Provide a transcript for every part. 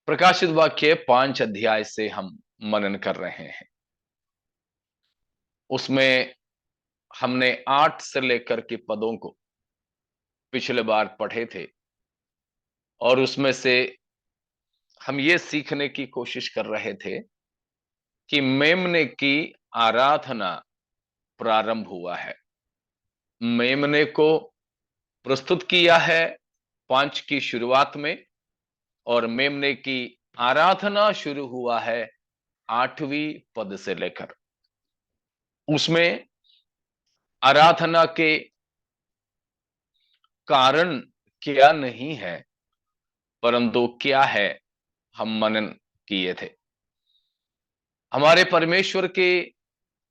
प्रकाशित वाक्य 5 अध्याय से हम मनन कर रहे हैं। उसमें हमने 8 से लेकर के पदों को पिछले बार पढ़े थे और उसमें से हम ये सीखने की कोशिश कर रहे थे कि मेमने की आराधना प्रारंभ हुआ है। मेमने को प्रस्तुत किया है 5 की शुरुआत में और मेमने की आराधना शुरू हुआ है 8वीं पद से लेकर। उसमें आराधना के कारण क्या नहीं है, परंतु क्या है हम मनन किए थे। हमारे परमेश्वर के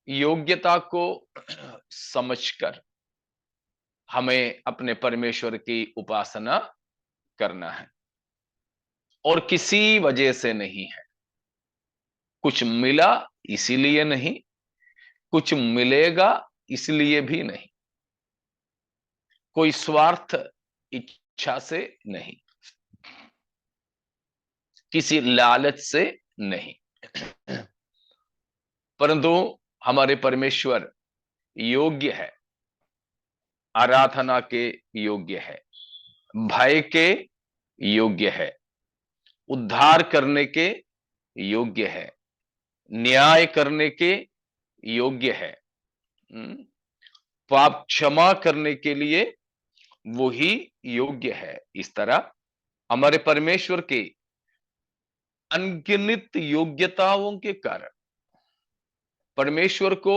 योग्यता को समझकर हमें अपने परमेश्वर की उपासना करना है और किसी वजह से नहीं है। कुछ मिला इसीलिए नहीं, कुछ मिलेगा इसलिए भी नहीं, कोई स्वार्थ इच्छा से नहीं, किसी लालच से नहीं, परंतु हमारे परमेश्वर योग्य है, आराधना के योग्य है, भय के योग्य है, उद्धार करने के योग्य है, न्याय करने के योग्य है, पाप क्षमा करने के लिए वो ही योग्य है। इस तरह हमारे परमेश्वर के अनगिनत योग्यताओं के कारण परमेश्वर को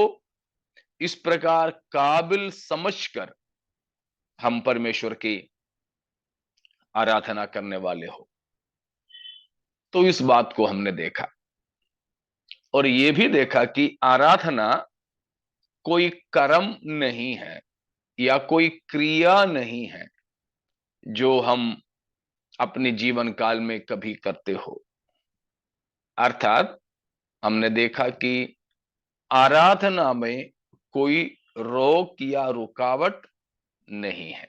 इस प्रकार काबिल समझकर हम परमेश्वर की आराधना करने वाले हो। तो इस बात को हमने देखा और यह भी देखा कि आराधना कोई कर्म नहीं है या कोई क्रिया नहीं है जो हम अपने जीवन काल में कभी करते हो। अर्थात हमने देखा कि आराधना में कोई रोक या रुकावट नहीं है।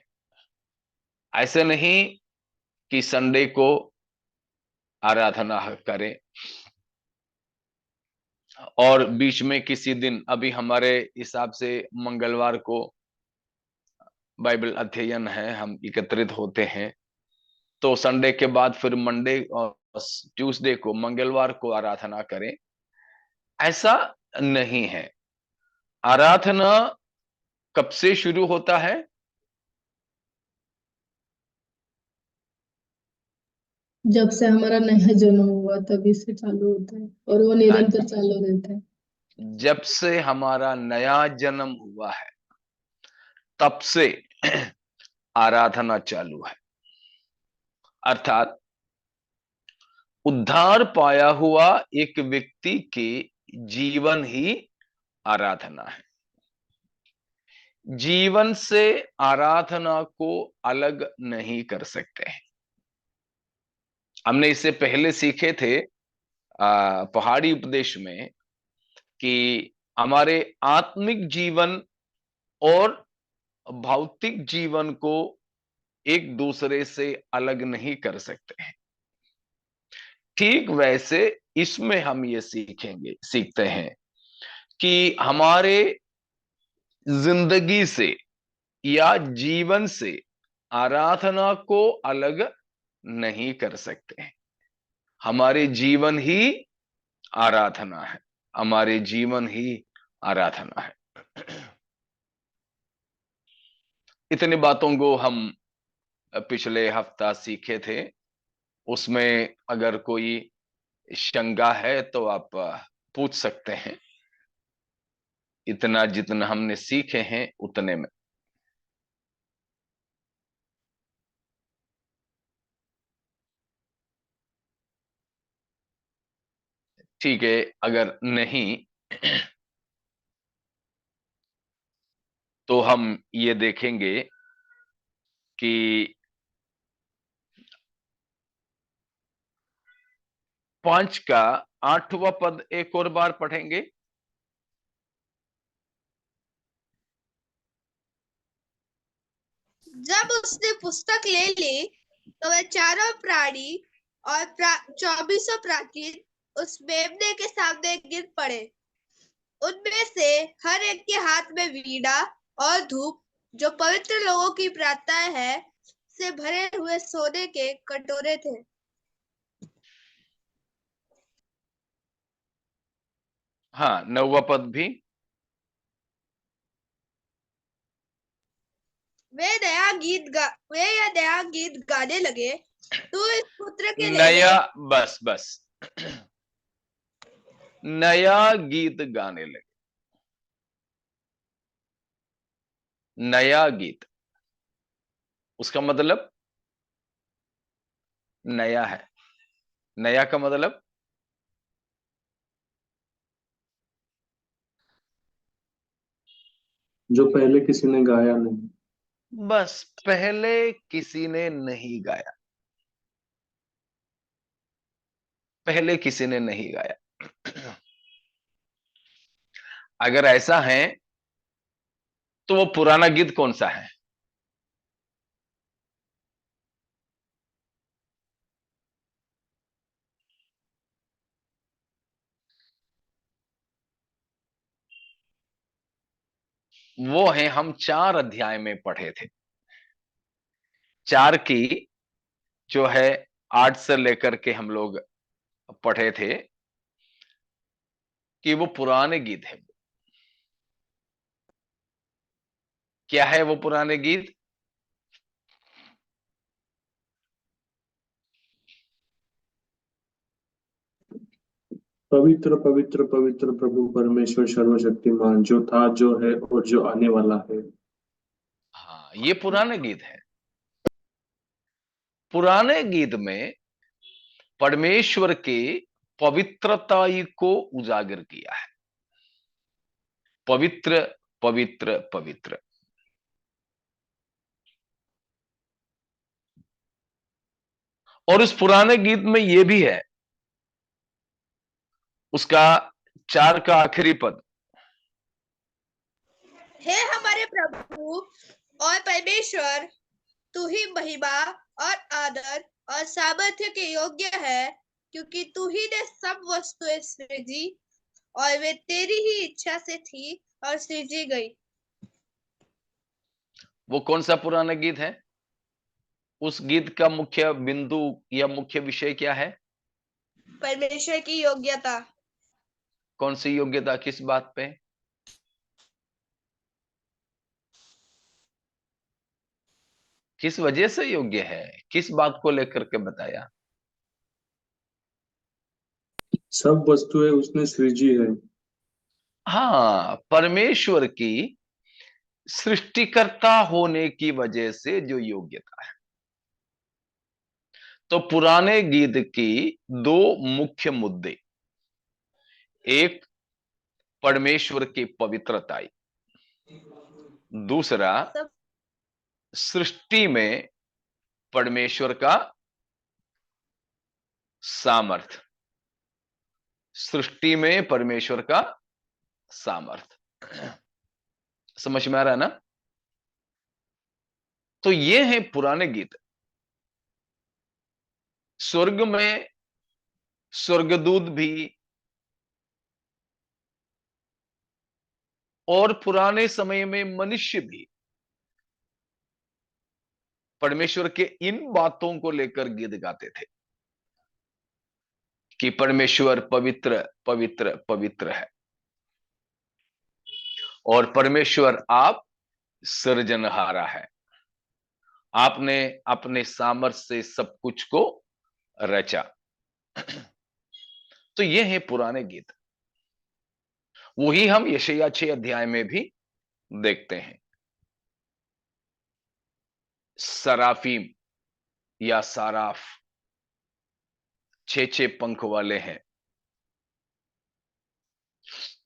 ऐसे नहीं कि संडे को आराधना करें और बीच में किसी दिन, अभी हमारे हिसाब से मंगलवार को बाइबल अध्ययन है, हम एकत्रित होते हैं, तो संडे के बाद फिर मंडे और ट्यूसडे को, मंगलवार को आराधना करें, ऐसा नहीं है। आराधना कब से शुरू होता है? जब से हमारा नया जन्म हुआ तभी से चालू होता है और वो निरंतर चालू रहता है। जब से हमारा नया जन्म हुआ है तब से आराधना चालू है। अर्थात उद्धार पाया हुआ एक व्यक्ति के जीवन ही आराधना है। जीवन से आराधना को अलग नहीं कर सकते हैं। हमने इससे पहले सीखे थे पहाड़ी उपदेश में कि हमारे आत्मिक जीवन और भौतिक जीवन को एक दूसरे से अलग नहीं कर सकते हैं। ठीक वैसे इसमें हम ये सीखते हैं कि हमारे जिंदगी से या जीवन से आराधना को अलग नहीं कर सकते हैं। हमारे जीवन ही आराधना है, हमारे जीवन ही आराधना है। इतनी बातों को हम पिछले हफ्ता सीखे थे। उसमें अगर कोई शंका है तो आप पूछ सकते हैं। इतना जितना हमने सीखे हैं उतने में। ठीक है, अगर नहीं तो हम ये देखेंगे कि 5 का 8वां पद एक और बार पढ़ेंगे। जब उसने पुस्तक ले ली तो वे चारों प्राणी और चौबीसों प्राचीन उस मेमने के सामने गिर पड़े। उनमें से हर एक के हाथ में वीणा और धूप, जो पवित्र लोगों की प्रार्थनाएं है, से भरे हुए सोने के कटोरे थे। हाँ, 9वां पद भी। वे यह नया गीत गाने लगे, तू इस पुत्र के ले ले। नया, बस बस, नया गीत गाने लगे। नया गीत, उसका मतलब नया है। नया का मतलब जो पहले किसी ने गाया नहीं। बस, पहले किसी ने नहीं गाया। पहले किसी ने नहीं गाया। अगर ऐसा है तो वो पुराना गीत कौन सा है? वो है, हम 4 अध्याय में पढ़े थे। 4 की जो है 8 से लेकर के हम लोग पढ़े थे कि वो पुराने गीत है। क्या है वो पुराने गीत? पवित्र पवित्र पवित्र प्रभु परमेश्वर सर्वशक्तिमान, जो था, जो है और जो आने वाला है। हाँ, ये पुराने गीत है। पुराने गीत में परमेश्वर के पवित्रता को उजागर किया है। पवित्र पवित्र पवित्र। और उस पुराने गीत में यह भी है, उसका 4 का आखिरी पद, हे हमारे प्रभु और परमेश्वर, तू ही महिमा और आदर और सामर्थ्य के योग्य है, क्योंकि तू ही ने सब वस्तुएं सृजी और वे तेरी ही इच्छा से थी और सृजी गई। वो कौन सा पुराना गीत है? उस गीत का मुख्य बिंदु या मुख्य विषय क्या है? परमेश्वर की योग्यता। कौन सी योग्यता, किस बात पे? किस वजह से योग्य है, किस बात को लेकर के बताया? सब वस्तुएं उसने सृजी है। हाँ, परमेश्वर की सृष्टिकर्ता होने की वजह से जो योग्यता है। तो पुराने गीत की 2 मुख्य मुद्दे, एक परमेश्वर की पवित्रता, दूसरा सब सृष्टि में परमेश्वर का सामर्थ। सृष्टि में परमेश्वर का सामर्थ। समझ में आ रहा है ना? तो ये है पुराने गीत। स्वर्ग में स्वर्गदूत भी और पुराने समय में मनुष्य भी परमेश्वर के इन बातों को लेकर गीत गाते थे कि परमेश्वर पवित्र पवित्र पवित्र है और परमेश्वर आप सृजनहारा है। आपने अपने सामर्थ्य से सब कुछ को रचा। तो ये है पुराने गीत। वही हम यशायाह 6 अध्याय में भी देखते हैं। सराफीम या साराफ 6 पंख वाले हैं।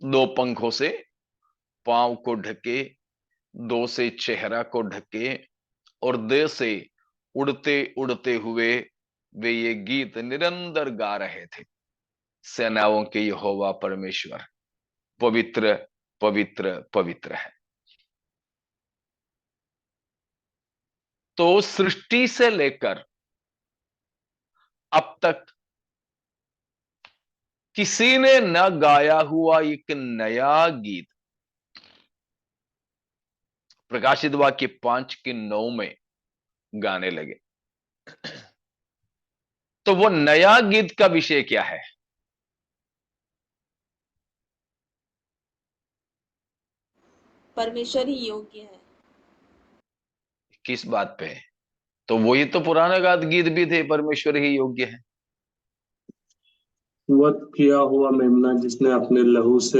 2 पंखों से पांव को ढके, 2 से चेहरा को ढके और 2 से उड़ते उड़ते हुए वे ये गीत निरंतर गा रहे थे, सेनाओं के यहोवा परमेश्वर पवित्र पवित्र पवित्र है। तो सृष्टि से लेकर अब तक किसी ने न गाया हुआ एक नया गीत प्रकाशित वाक्य 5:9 में गाने लगे। तो वो नया गीत का विषय क्या है? परमेश्वर ही योग्य है। किस बात पे? तो वही तो पुराने गीत भी थे, परमेश्वर ही योग्य है। वध किया हुआ मेमना जिसने अपने लहू से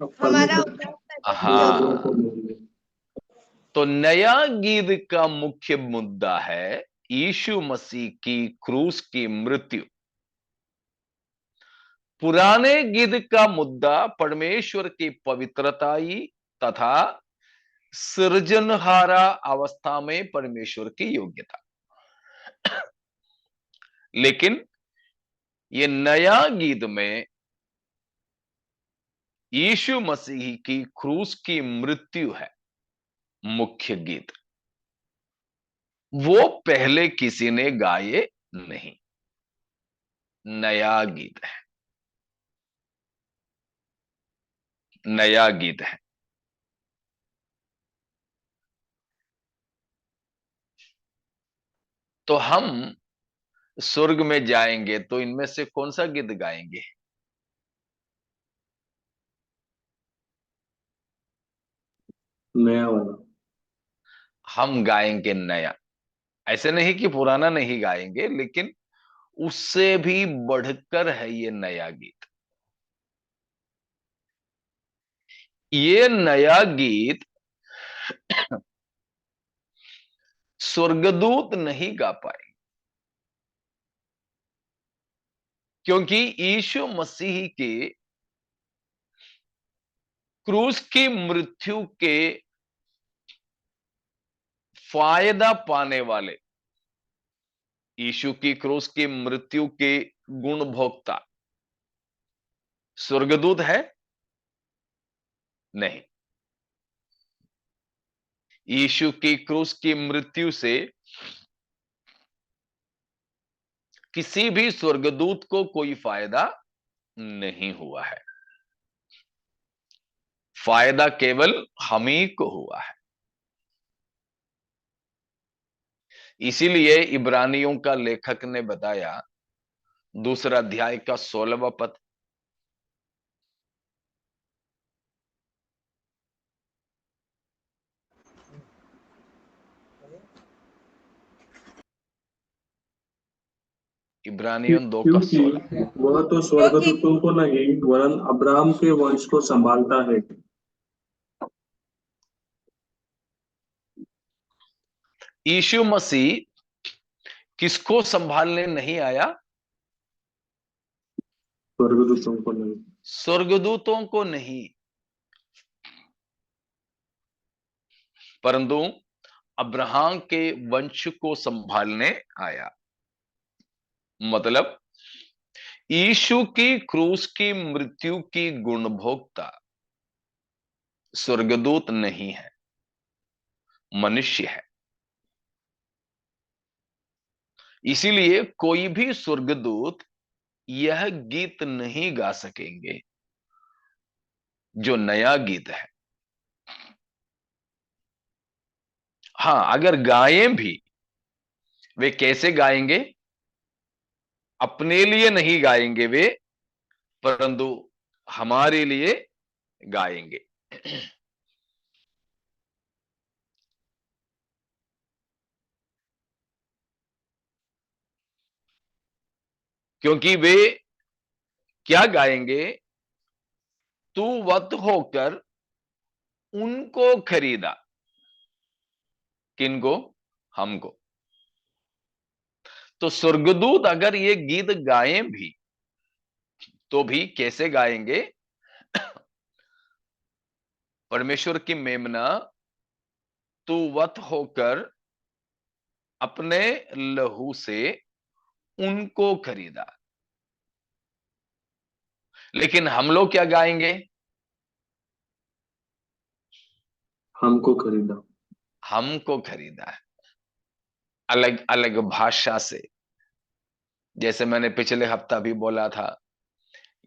हमारा परमेश्वर उद्धार करने हाँ, योग्य को मोल लिया। तो नया गीत का मुख्य मुद्दा है यीशु मसीह की क्रूस की मृत्यु। पुराने गीत का मुद्दा परमेश्वर की पवित्रताई तथा सृजनहारा अवस्था में परमेश्वर की योग्यता। लेकिन ये नया गीत में यीशु मसीह की क्रूस की मृत्यु है मुख्य गीत। वो पहले किसी ने गाए नहीं, नया गीत है, नया गीत है। तो हम स्वर्ग में जाएंगे तो इनमें से कौन सा गीत गाएंगे? नया वाला। हम गाएंगे नया। ऐसे नहीं कि पुराना नहीं गाएंगे, लेकिन उससे भी बढ़कर है ये नया गीत। ये नया गीत स्वर्गदूत नहीं गा पाए, क्योंकि यीशु मसीह के क्रूस की मृत्यु के फायदा पाने वाले, यीशु की क्रूस की मृत्यु के गुण भोक्ता स्वर्गदूत है? नहीं। यीशु की क्रूस की मृत्यु से किसी भी स्वर्गदूत को कोई फायदा नहीं हुआ है। फायदा केवल हम ही को हुआ है। इसीलिए इब्रानियों का लेखक ने बताया, दूसरा अध्याय का 16वां पद, इब्रानियों 2 का क्योंकि 16। वह तो क्योंकि स्वर्गदूतों को नहीं वरन अब्राहम के वंश को संभालता है। यीशु मसीह किसको संभालने नहीं आया? स्वर्गदूतों को नहीं। स्वर्गदूतों को नहीं, परंतु अब्राहम के वंश को संभालने आया। मतलब यीशु की क्रूस की मृत्यु की गुणभोक्ता स्वर्गदूत नहीं है, मनुष्य है। इसीलिए कोई भी स्वर्गदूत यह गीत नहीं गा सकेंगे जो नया गीत है। हां, अगर गाएं भी, वे कैसे गाएंगे? अपने लिए नहीं गाएंगे वे, परंतु हमारे लिए गाएंगे। क्योंकि वे क्या गाएंगे? तू वत होकर उनको खरीदा। किनको? हमको। तो स्वर्गदूत अगर ये गीत गाएं भी, तो भी कैसे गाएंगे? परमेश्वर की मेमना तू वत होकर अपने लहू से उनको खरीदा। लेकिन हम लोग क्या गाएंगे? हमको खरीदा। हमको खरीदा है। अलग अलग भाषा से। जैसे मैंने पिछले हफ्ता भी बोला था,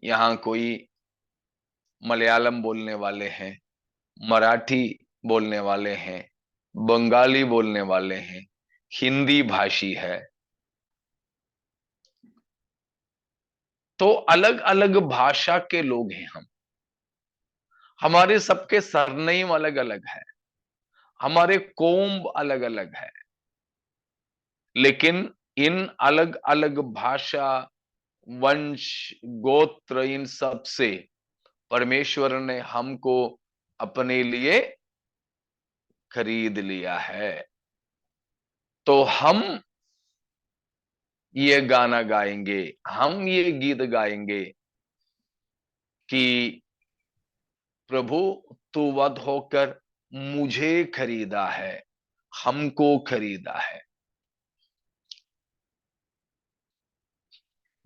यहां कोई मलयालम बोलने वाले हैं, मराठी बोलने वाले हैं, बंगाली बोलने वाले हैं, हिंदी भाषी है। तो अलग अलग भाषा के लोग हैं हम। हमारे सबके सरनेम अलग अलग है, हमारे कौम अलग अलग है, लेकिन इन अलग अलग भाषा, वंश, गोत्र, इन सब से परमेश्वर ने हमको अपने लिए खरीद लिया है। तो हम ये गाना गाएंगे, हम ये गीत गाएंगे कि प्रभु तू वध होकर मुझे खरीदा है, हमको खरीदा है।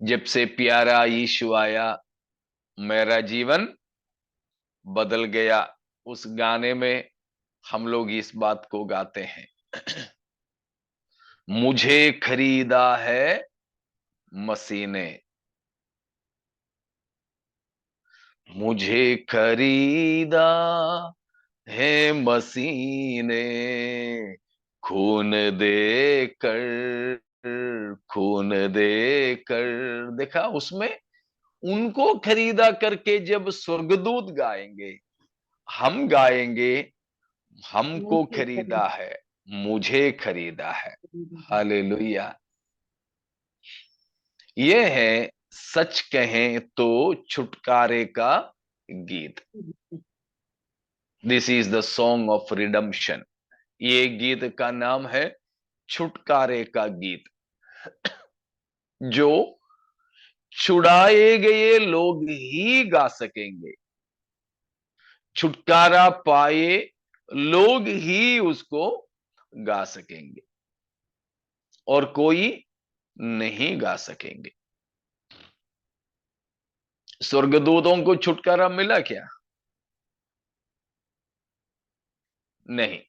जब से प्यारा यीशु आया, मेरा जीवन बदल गया। उस गाने में हम लोग इस बात को गाते हैं, मुझे खरीदा है मसीह ने, मुझे खरीदा है मसीह ने, खून दे कर, खून दे कर। देखा उसमें, उनको खरीदा करके जब स्वर्गदूत गाएंगे, हम गाएंगे, हमको खरीदा है, मुझे खरीदा है। हालेलुया। ये है सच कहें तो छुटकारे का गीत। This is the song of redemption. ये गीत का नाम है छुटकारे का गीत। जो छुड़ाए गए लोग ही गा सकेंगे, छुटकारा पाए लोग ही उसको गा सकेंगे, और कोई नहीं गा सकेंगे। स्वर्गदूतों को छुटकारा मिला क्या? नहीं,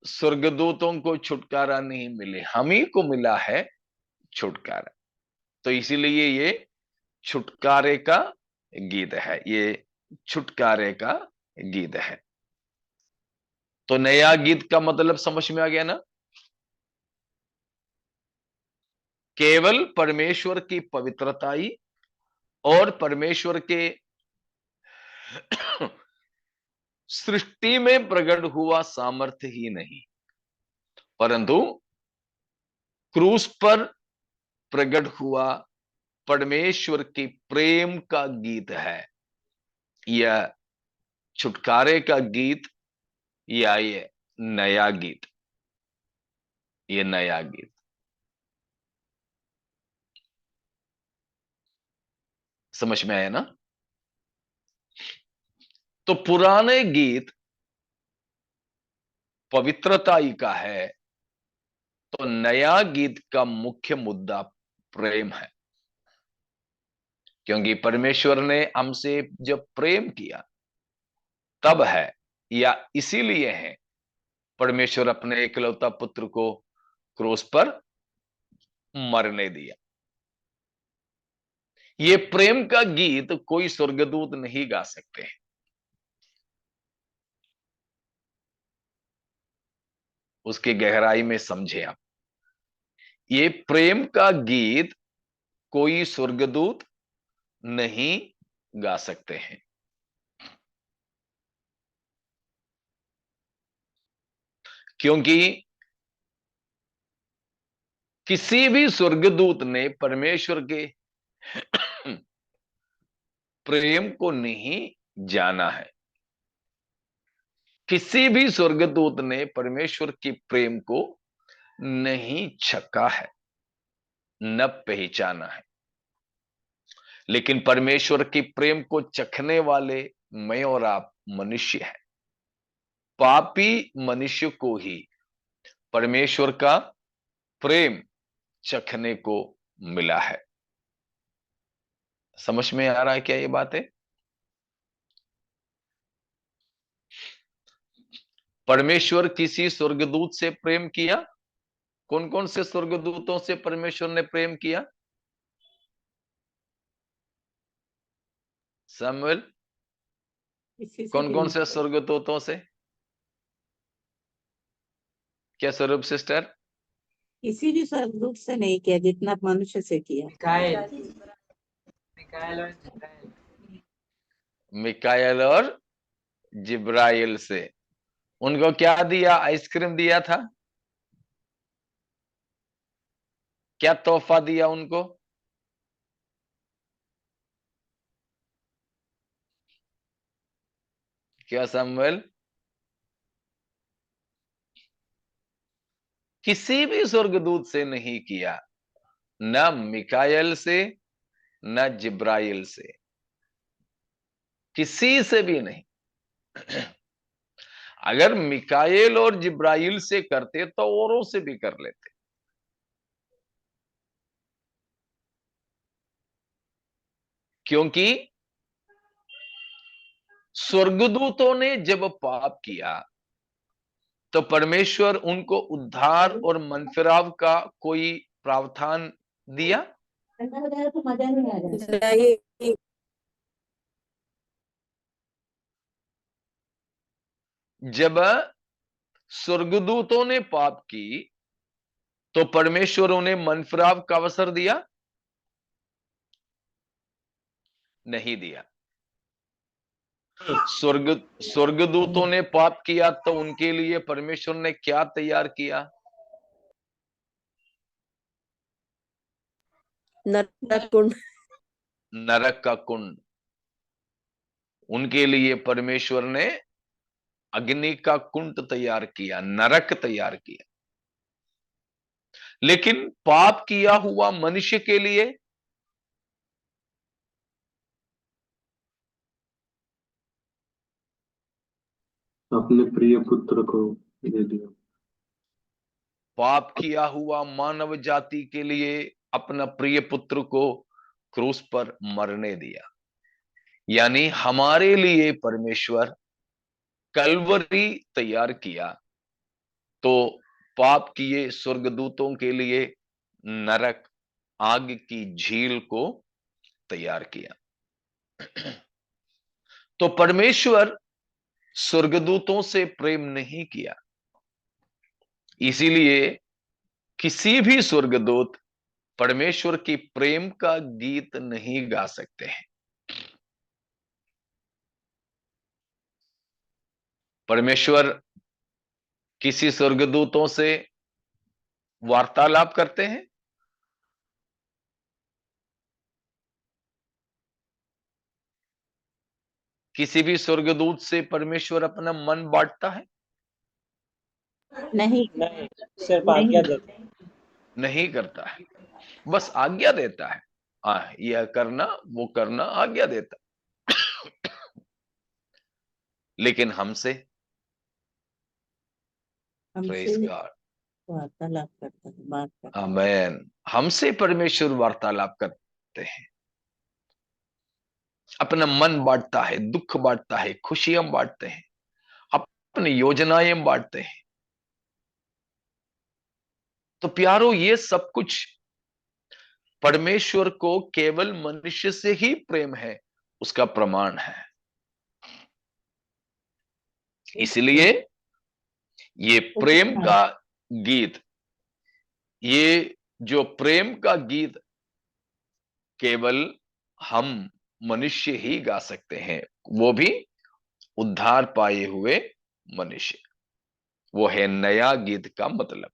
स्वर्गदूतों को छुटकारा नहीं मिले, हम ही को मिला है छुटकारा। तो इसीलिए ये छुटकारे का गीत है, ये छुटकारे का गीत है। तो नया गीत का मतलब समझ में आ गया ना? केवल परमेश्वर की पवित्रताई और परमेश्वर के सृष्टि में प्रकट हुआ सामर्थ्य ही नहीं, परंतु क्रूस पर प्रकट हुआ परमेश्वर की प्रेम का गीत है यह छुटकारे का गीत, या ये नया गीत, ये नया गीत। समझ में आया ना? तो पुराने गीत पवित्रताई का है, तो नया गीत का मुख्य मुद्दा प्रेम है। क्योंकि परमेश्वर ने हमसे जब प्रेम किया तब है, या इसीलिए है, परमेश्वर अपने एकलौता पुत्र को क्रूस पर मरने दिया। ये प्रेम का गीत कोई स्वर्गदूत नहीं गा सकते हैं। उसकी गहराई में समझे आप, ये प्रेम का गीत कोई स्वर्गदूत नहीं गा सकते हैं। क्योंकि किसी भी स्वर्गदूत ने परमेश्वर के प्रेम को नहीं जाना है, किसी भी स्वर्गदूत ने परमेश्वर की प्रेम को नहीं छका है, न पहचाना है। लेकिन परमेश्वर की प्रेम को चखने वाले मैं और आप मनुष्य हैं। पापी मनुष्य को ही परमेश्वर का प्रेम चखने को मिला है। समझ में आ रहा है क्या ये बात है? परमेश्वर किसी स्वर्गदूत से प्रेम किया? कौन कौन से स्वर्गदूतों से परमेश्वर ने प्रेम किया? सैमुअल, किसी से कौन भी कौन नहीं से स्वर्गदूतों से? क्या स्वरूप सिस्टर? किसी भी स्वर्गदूत से नहीं किया जितना मनुष्य से किया। मिकाएल और जिब्राइल से। उनको क्या दिया? आइसक्रीम दिया था? क्या तोहफा दिया उनको? क्या सैमुअल? किसी भी स्वर्गदूत से नहीं किया, न मिकाएल से न जिब्राइल से, किसी से भी नहीं। अगर मिकाएल और जिब्राइल से करते तो औरों से भी कर लेते। क्योंकि स्वर्गदूतों ने जब पाप किया तो परमेश्वर उनको उद्धार और मनफिराव का कोई प्रावधान दिया? तो मजा नहीं आ रहा। जब स्वर्गदूतों ने पाप की तो परमेश्वर उन्हें मनफिराव का अवसर दिया? नहीं दिया। स्वर्गदूतों ने पाप किया तो उनके लिए परमेश्वर ने क्या तैयार किया? नरक कुंड। नरक का कुंड। उनके लिए परमेश्वर ने अग्नि का कुंड तैयार किया, नरक तैयार किया। लेकिन पाप किया हुआ मनुष्य के लिए अपने प्रिय पुत्र को दे दिया। पाप किया हुआ मानव जाति के लिए अपना प्रिय पुत्र को क्रूस पर मरने दिया। यानी हमारे लिए परमेश्वर कलवरी तैयार किया, तो पाप किए स्वर्गदूतों के लिए नरक, आग की झील को तैयार किया। तो परमेश्वर स्वर्गदूतों से प्रेम नहीं किया, इसीलिए किसी भी स्वर्गदूत परमेश्वर की प्रेम का गीत नहीं गा सकते हैं। परमेश्वर किसी स्वर्गदूतों से वार्तालाप करते हैं? किसी भी स्वर्गदूत से परमेश्वर अपना मन बांटता है? नहीं नहीं, सिर्फ आज्ञा देते हैं। नहीं करता है, बस आज्ञा देता है। यह करना वो करना आज्ञा देता। लेकिन हमसे हमसे प्रेज गॉड, वार्तालाप करता है, बात करता है। आमेन। हमसे परमेश्वर वार्तालाप करते हैं, अपना मन बांटता है, दुख बांटता है, खुशियां बांटते हैं, अपनी योजनाएं बांटते हैं। तो प्यारो, ये सब कुछ परमेश्वर को केवल मनुष्य से ही प्रेम है उसका प्रमाण है। इसलिए ये प्रेम का गीत, ये जो प्रेम का गीत केवल हम मनुष्य ही गा सकते हैं, वो भी उद्धार पाए हुए मनुष्य। वो है नया गीत का मतलब।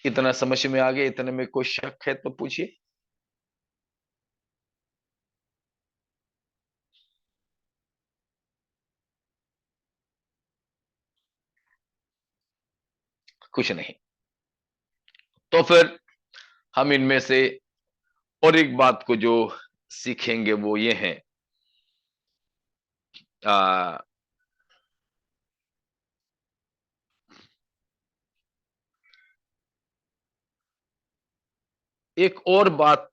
इतना समझ में आ गया? इतने में कोई शक है तो पूछिए। कुछ नहीं। तो फिर हम इनमें से और एक बात को जो सीखेंगे वो ये है, एक और बात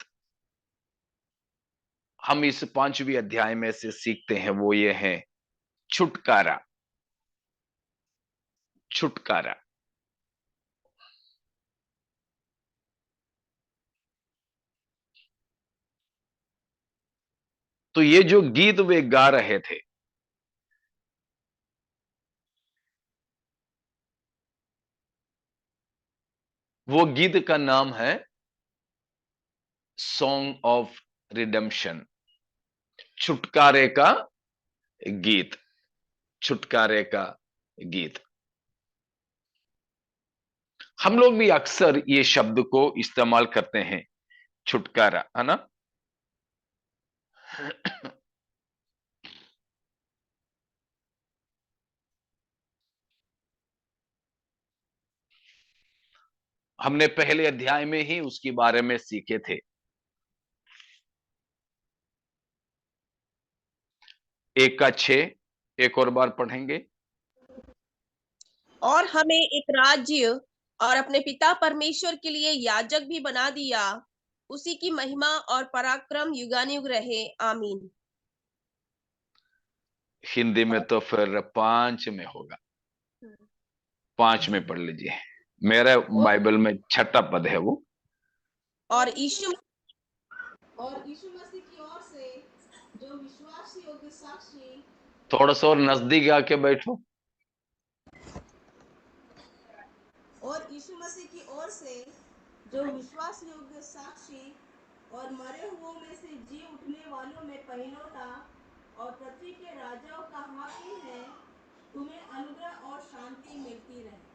हम इस 5वीं अध्याय में से सीखते हैं, वो ये है छुटकारा। छुटकारा। तो ये जो गीत वे गा रहे थे, वो गीत का नाम है सॉन्ग ऑफ रिडेम्पशन, छुटकारे का गीत, छुटकारे का गीत। हम लोग भी अक्सर ये शब्द को इस्तेमाल करते हैं, छुटकारा, है ना। हमने पहले अध्याय में ही उसके बारे में सीखे थे। एक का 6, एक और बार पढ़ेंगे। और हमें एक राज्य और अपने पिता परमेश्वर के लिए याजक भी बना दिया, उसी की महिमा और पराक्रम युगानुयुग रहे, आमीन। हिंदी में तो फिर 5 में होगा, 5 में पढ़ लीजिए। मेरा बाइबल में 6ठा पद है वो। और यीशु मसीह की ओर से जो विश्वास योग्य साक्षी, थोड़ा सा और नजदीक आके बैठो। और यीशु मसीह की ओर से जो विश्वास योग्य साक्षी और मरे हुओं में से जी उठने वालों में पहिलौठा और पृथ्वी के राजाओं का हाकिम है, तुम्हें अनुग्रह और शांति मिलती रहे।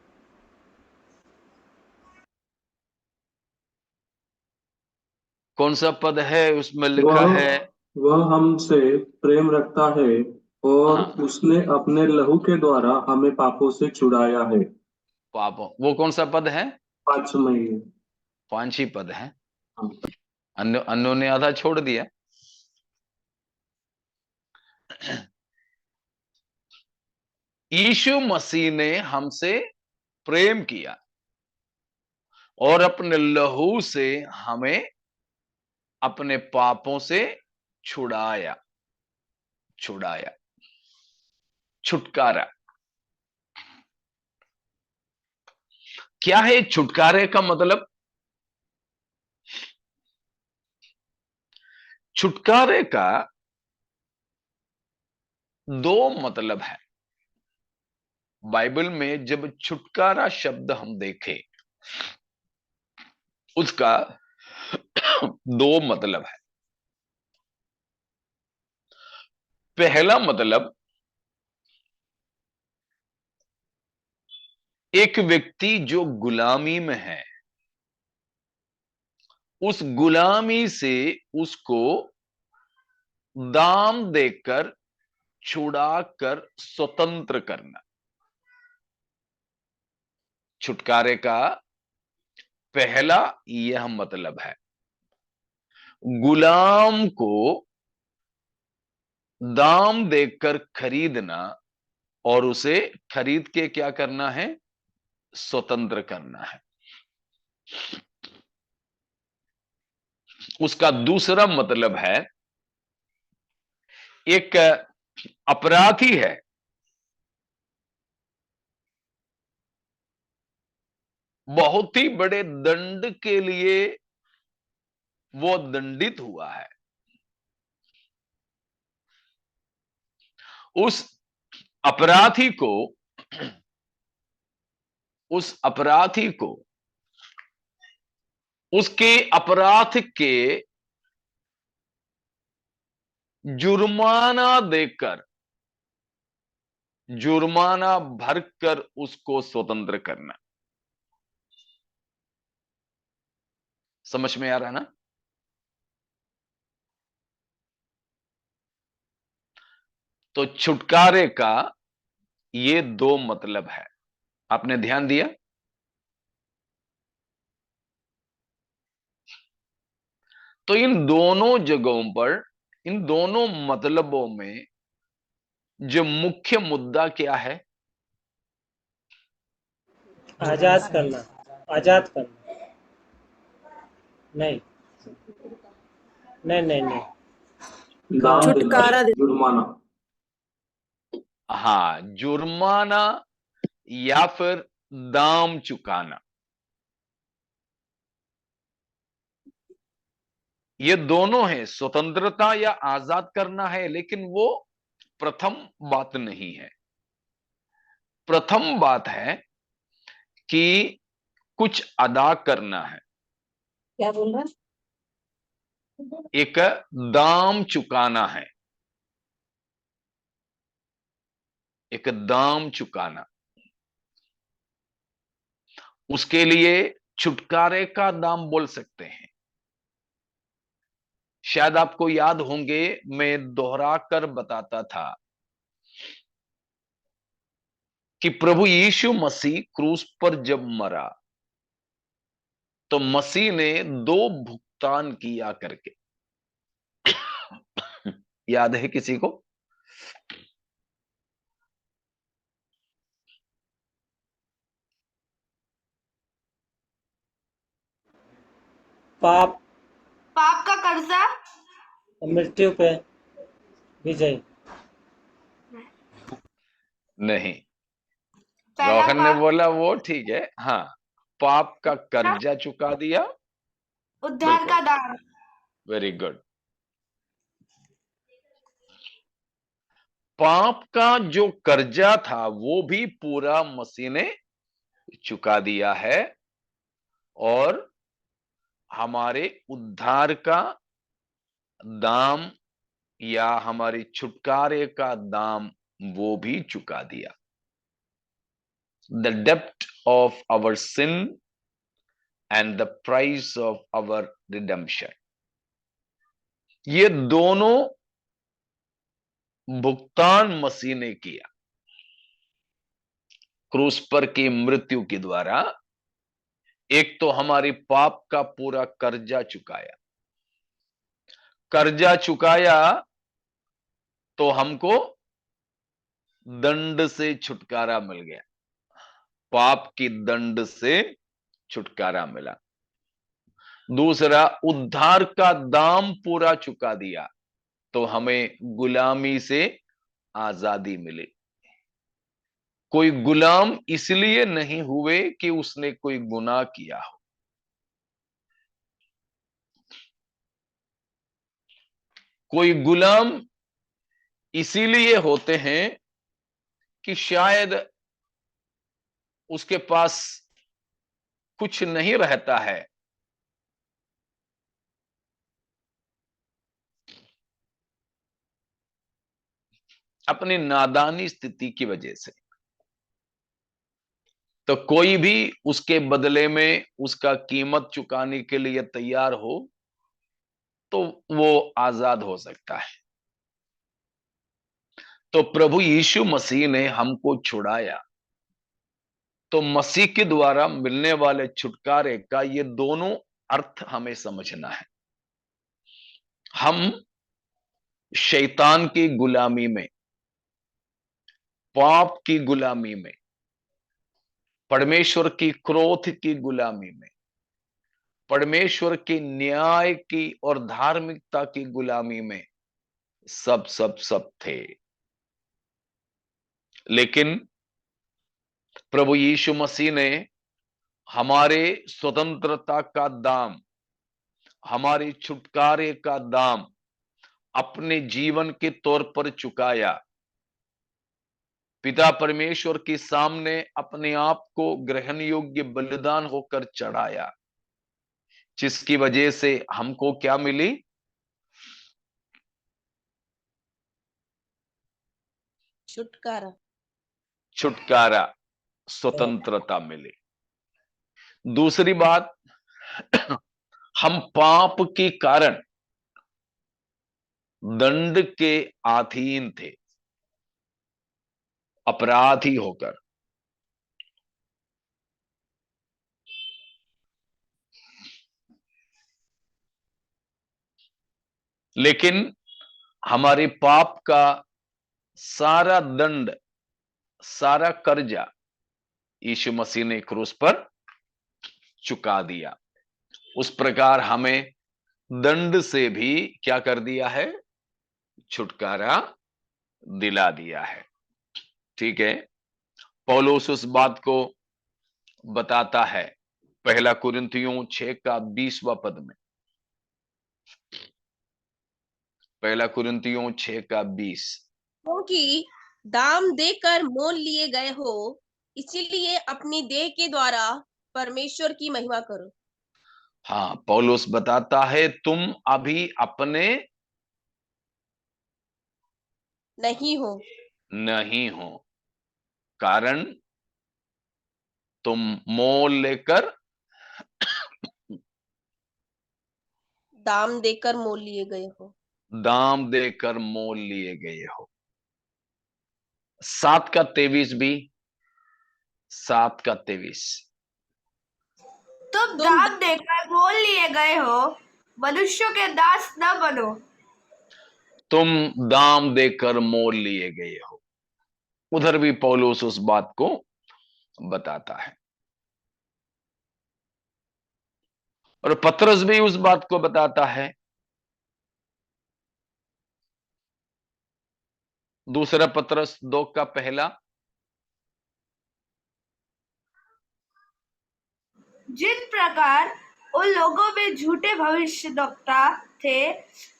कौन सा पद है उसमें लिखा है? वह हमसे प्रेम रखता है और हाँ, उसने अपने लहू के द्वारा हमें पापों से छुड़ाया है। पापों, वो कौन सा पद है? 5 में 5 ही पद है। हाँ। अन्यों ने आधा छोड़ दिया। यीशु मसीह ने हमसे प्रेम किया और अपने लहू से हमें अपने पापों से छुड़ाया, छुड़ाया, छुटकारा। क्या है छुटकारे का मतलब? छुटकारे का 2 मतलब है। बाइबल में जब छुटकारा शब्द हम देखें, उसका 2 मतलब है। पहला मतलब, एक व्यक्ति जो गुलामी में है, उस गुलामी से उसको दाम देकर छुड़ाकर स्वतंत्र करना। छुटकारे का पहला यह मतलब है। गुलाम को दाम देकर खरीदना और उसे खरीद के क्या करना है? स्वतंत्र करना है। उसका दूसरा मतलब है, एक अपराधी है, बहुत ही बड़े दंड के लिए वो दंडित हुआ है, उस अपराधी को, उस अपराधी को उसके अपराध के जुर्माना देकर, जुर्माना भरकर उसको स्वतंत्र करना। समझ में आ रहा ना? तो छुटकारे का ये 2 मतलब है। आपने ध्यान दिया? तो इन दोनों जगहों पर, इन दोनों मतलबों में जो मुख्य मुद्दा क्या है? आजाद करना, आजाद करना। नहीं नहीं नहीं नहीं, दाम छुटकारा देना, जुर्माना। हाँ, जुर्माना या फिर दाम चुकाना, ये दोनों है। स्वतंत्रता या आजाद करना है, लेकिन वो प्रथम बात नहीं है। प्रथम बात है कि कुछ अदा करना है, क्या बोल रहा? एक दाम चुकाना है, एक दाम चुकाना। उसके लिए छुटकारे का दाम बोल सकते हैं। शायद आपको याद होंगे, मैं दोहरा कर बताता था कि प्रभु यीशु मसीह क्रूस पर जब मरा तो मसीह ने दो भुगतान किया करके, याद है किसी को? पाप पाप का कर्जा, और मृत्यु पे विजय। नहीं, पहला रोहन ने पाप बोला वो ठीक है। हाँ, पाप का कर्जा चुका दिया। उद्धार का दान। Very good. पाप का जो कर्जा था वो भी पूरा मसीह ने चुका दिया है, और हमारे उद्धार का दाम या हमारे छुटकारे का दाम वो भी चुका दिया। द डेप्ट of our sin and the price of our redemption, ये दोनों भुगतान मसीह ने किया क्रूस पर की मृत्यु के द्वारा। एक तो हमारी पाप का पूरा कर्जा चुकाया, कर्जा चुकाया तो हमको दंड से छुटकारा मिल गया, पाप की दंड से छुटकारा मिला। दूसरा, उद्धार का दाम पूरा चुका दिया तो हमें गुलामी से आजादी मिली। कोई गुलाम इसलिए नहीं हुए कि उसने कोई गुनाह किया हो, कोई गुलाम इसीलिए होते हैं कि शायद उसके पास कुछ नहीं रहता है, अपनी नादानी स्थिति की वजह से। तो कोई भी उसके बदले में उसका कीमत चुकाने के लिए तैयार हो तो वो आजाद हो सकता है। तो प्रभु यीशु मसीह ने हमको छुड़ाया, तो मसीह के द्वारा मिलने वाले छुटकारे का ये दोनों अर्थ हमें समझना है। हम शैतान की गुलामी में, पाप की गुलामी में, परमेश्वर की क्रोध की गुलामी में, परमेश्वर की न्याय की और धार्मिकता की गुलामी में सब थे। लेकिन प्रभु यीशु मसीह ने हमारे स्वतंत्रता का दाम, हमारे छुटकारे का दाम अपने जीवन के तौर पर चुकाया। पिता परमेश्वर के सामने अपने आप को ग्रहण योग्य बलिदान होकर चढ़ाया, जिसकी वजह से हमको क्या मिली? छुटकारा। छुटकारा, स्वतंत्रता मिली। दूसरी बात, हम पाप के कारण दंड के अधीन थे, अपराधी होकर। लेकिन हमारे पाप का सारा दंड, सारा कर्जा यीशु मसीह ने क्रूस पर चुका दिया। उस प्रकार हमें दंड से भी क्या कर दिया है? छुटकारा दिला दिया है। ठीक है। पौलुस उस बात को बताता है पहला कुरिन्थियों 6 का 20वां पद में। पहला कुरिन्थियों 6 का 20। क्योंकि दाम देकर मोल लिए गए हो, इसीलिए अपनी देह के द्वारा परमेश्वर की महिमा करो। हाँ, पौलुस बताता है तुम अभी अपने नहीं हो, नहीं हो, कारण तुम मोल लेकर दाम देकर मोल लिए गए हो। दाम देकर मोल लिए गए हो। 7 का 23 भी, 7 का 23। तुम तुम दाम देकर मोल लिए गए हो, मनुष्यों के दास न बनो। तुम दाम देकर मोल लिए गए हो। उधर भी पौलुस उस बात को बताता है और पतरस भी उस बात को बताता है। दूसरा पतरस 2 का पहला। जिन प्रकार उन लोगों में झूठे भविष्यद्वक्ता थे,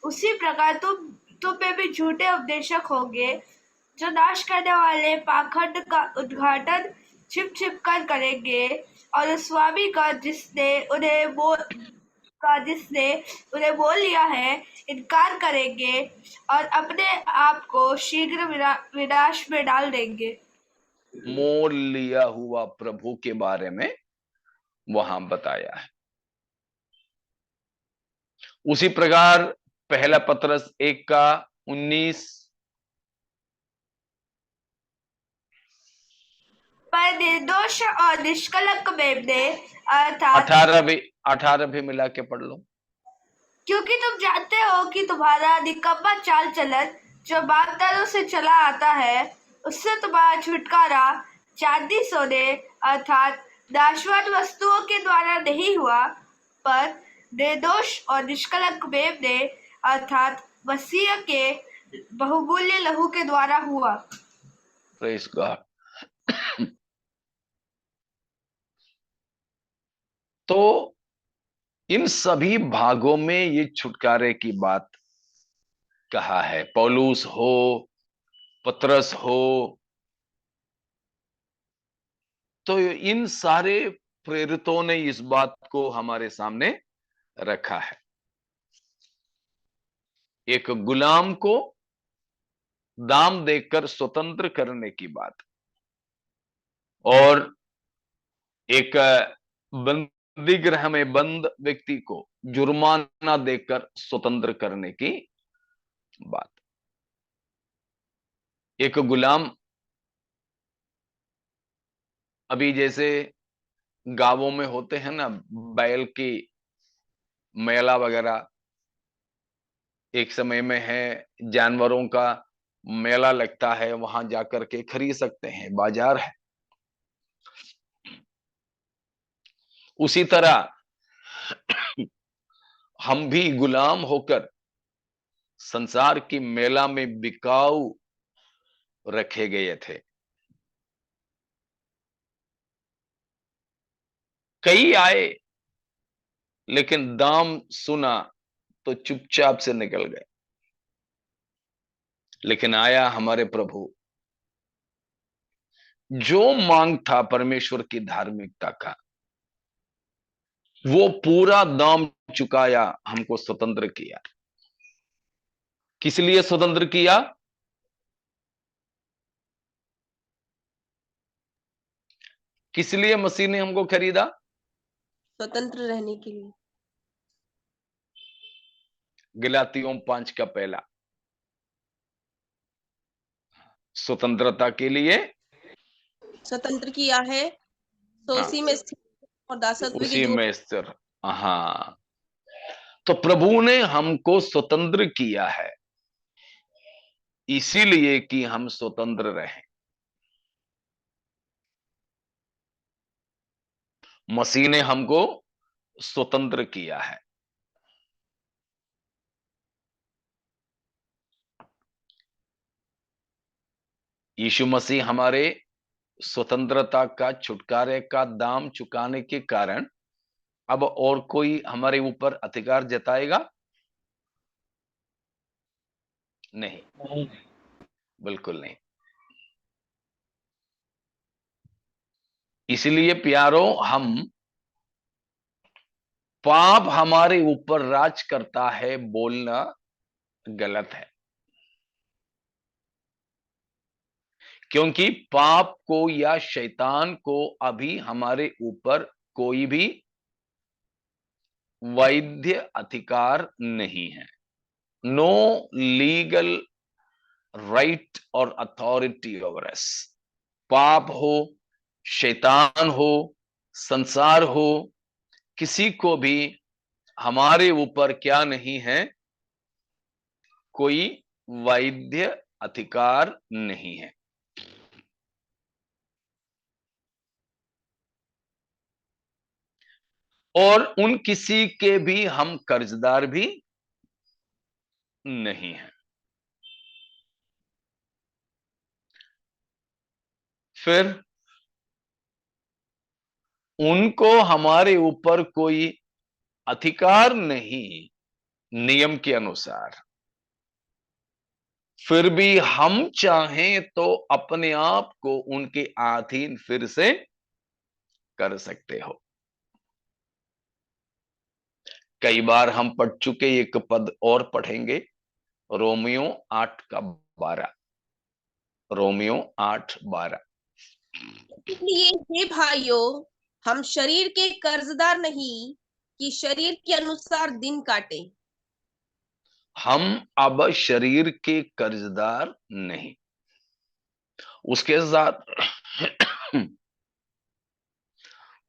उसी प्रकार तुम में भी झूठे उपदेशक होंगे, जो नाश करने वाले पाखंड का उद्घाटन छिप छिप कर करेंगे, और उस स्वामी का जिसने उन्हें मोल लिया है इनकार करेंगे, और अपने आप को शीघ्र विनाश में डाल देंगे। मोल लिया हुआ प्रभु के बारे में वहां बताया है। उसी प्रकार पहला पतरस 1 का 19। पर निर्दोष और निष्कलंक मेमने अर्थात 18 भी मिला के पढ़ लो। क्योंकि तुम जानते हो कि तुम्हारा निकम्मा चाल चलन जो बापदादों से चला आता है, उससे तुम्हारा छुटकारा चांदी सोने अर्थात नाशवान वस्तुओं के द्वारा नहीं हुआ, पर निर्दोष और निष्कलंक मेमने अर्थात मसीह के बहुमूल्य लहू के द्वारा हुआ। Praise God. तो इन सभी भागों में ये छुटकारे की बात कहा है। पौलुस हो, पतरस हो, तो इन सारे प्रेरितों ने इस बात को हमारे सामने रखा है। एक गुलाम को दाम देकर स्वतंत्र करने की बात, और एक बंदी गृह में बंद व्यक्ति को जुर्माना देकर स्वतंत्र करने की बात। एक गुलाम, अभी जैसे गांवों में होते हैं ना बैल की मेला वगैरह, एक समय में है जानवरों का मेला लगता है, वहां जाकर के खरीद सकते हैं, बाजार है। उसी तरह हम भी गुलाम होकर संसार की मेला में बिकाऊ रखे गए थे। कई आए, लेकिन दाम सुना तो चुपचाप से निकल गए। लेकिन आया हमारे प्रभु, जो मांग था परमेश्वर की धार्मिकता का, वो पूरा दाम चुकाया, हमको स्वतंत्र किया। किस लिए स्वतंत्र किया? किस लिए मसीह ने हमको खरीदा? स्वतंत्र रहने के लिए। गलातियों 5 का पहला। स्वतंत्रता के लिए स्वतंत्र किया है, तो हाँ, उसी में स्थिर और दासत्व की उसी जो में स्थिर। हाँ, तो प्रभु ने हमको स्वतंत्र किया है, इसीलिए कि हम स्वतंत्र रहें। मसीह ने हमको स्वतंत्र किया है। यीशु मसीह हमारे स्वतंत्रता का, छुटकारे का दाम चुकाने के कारण अब और कोई हमारे ऊपर अधिकार जताएगा? नहीं, नहीं। बिल्कुल नहीं। इसलिए प्यारो, हम पाप हमारे ऊपर राज करता है बोलना गलत है, क्योंकि पाप को या शैतान को अभी हमारे ऊपर कोई भी वैध अधिकार नहीं है। नो लीगल राइट और अथॉरिटी ओवर अस। पाप हो, शैतान हो, संसार हो, किसी को भी हमारे ऊपर क्या नहीं है, कोई वैध अधिकार नहीं है। और उन किसी के भी हम कर्जदार भी नहीं हैं। फिर उनको हमारे ऊपर कोई अधिकार नहीं नियम के अनुसार, फिर भी हम चाहें तो अपने आप को उनके अधीन फिर से कर सकते हो। कई बार हम पढ़ चुके, एक पद और पढ़ेंगे, रोमियो 8:12। रोमियो 8:12। इसलिए हे भाइयों, हम शरीर के कर्जदार नहीं कि शरीर के अनुसार दिन काटे। हम अब शरीर के कर्जदार नहीं।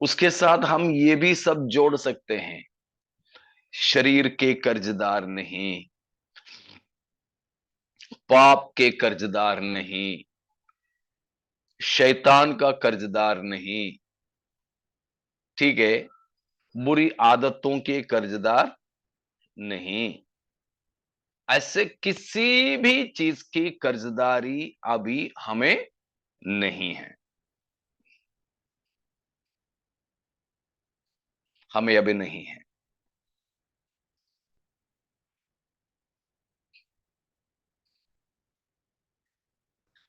उसके साथ हम ये भी सब जोड़ सकते हैं, शरीर के कर्जदार नहीं, पाप के कर्जदार नहीं, शैतान का कर्जदार नहीं, ठीक है, बुरी आदतों के कर्जदार नहीं। ऐसे किसी भी चीज की कर्जदारी अभी हमें नहीं है, हमें अभी नहीं है।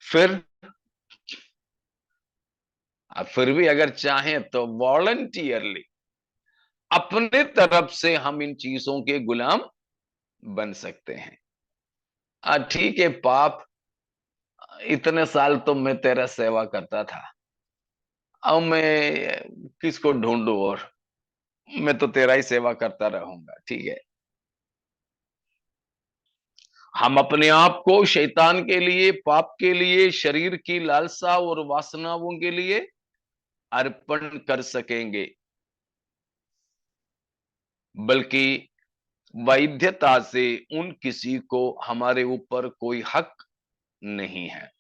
फिर भी अगर चाहें तो वॉलंटियरली अपने तरफ से हम इन चीजों के गुलाम बन सकते हैं। ठीक है पाप, इतने साल तो मैं तेरा सेवा करता था, अब मैं किसको ढूंढूं, और मैं तो तेरा ही सेवा करता रहूंगा। ठीक है, हम अपने आप को शैतान के लिए, पाप के लिए, शरीर की लालसा और वासनाओं के लिए अर्पण कर सकेंगे, बल्कि वैधता से उन किसी को हमारे ऊपर कोई हक नहीं है,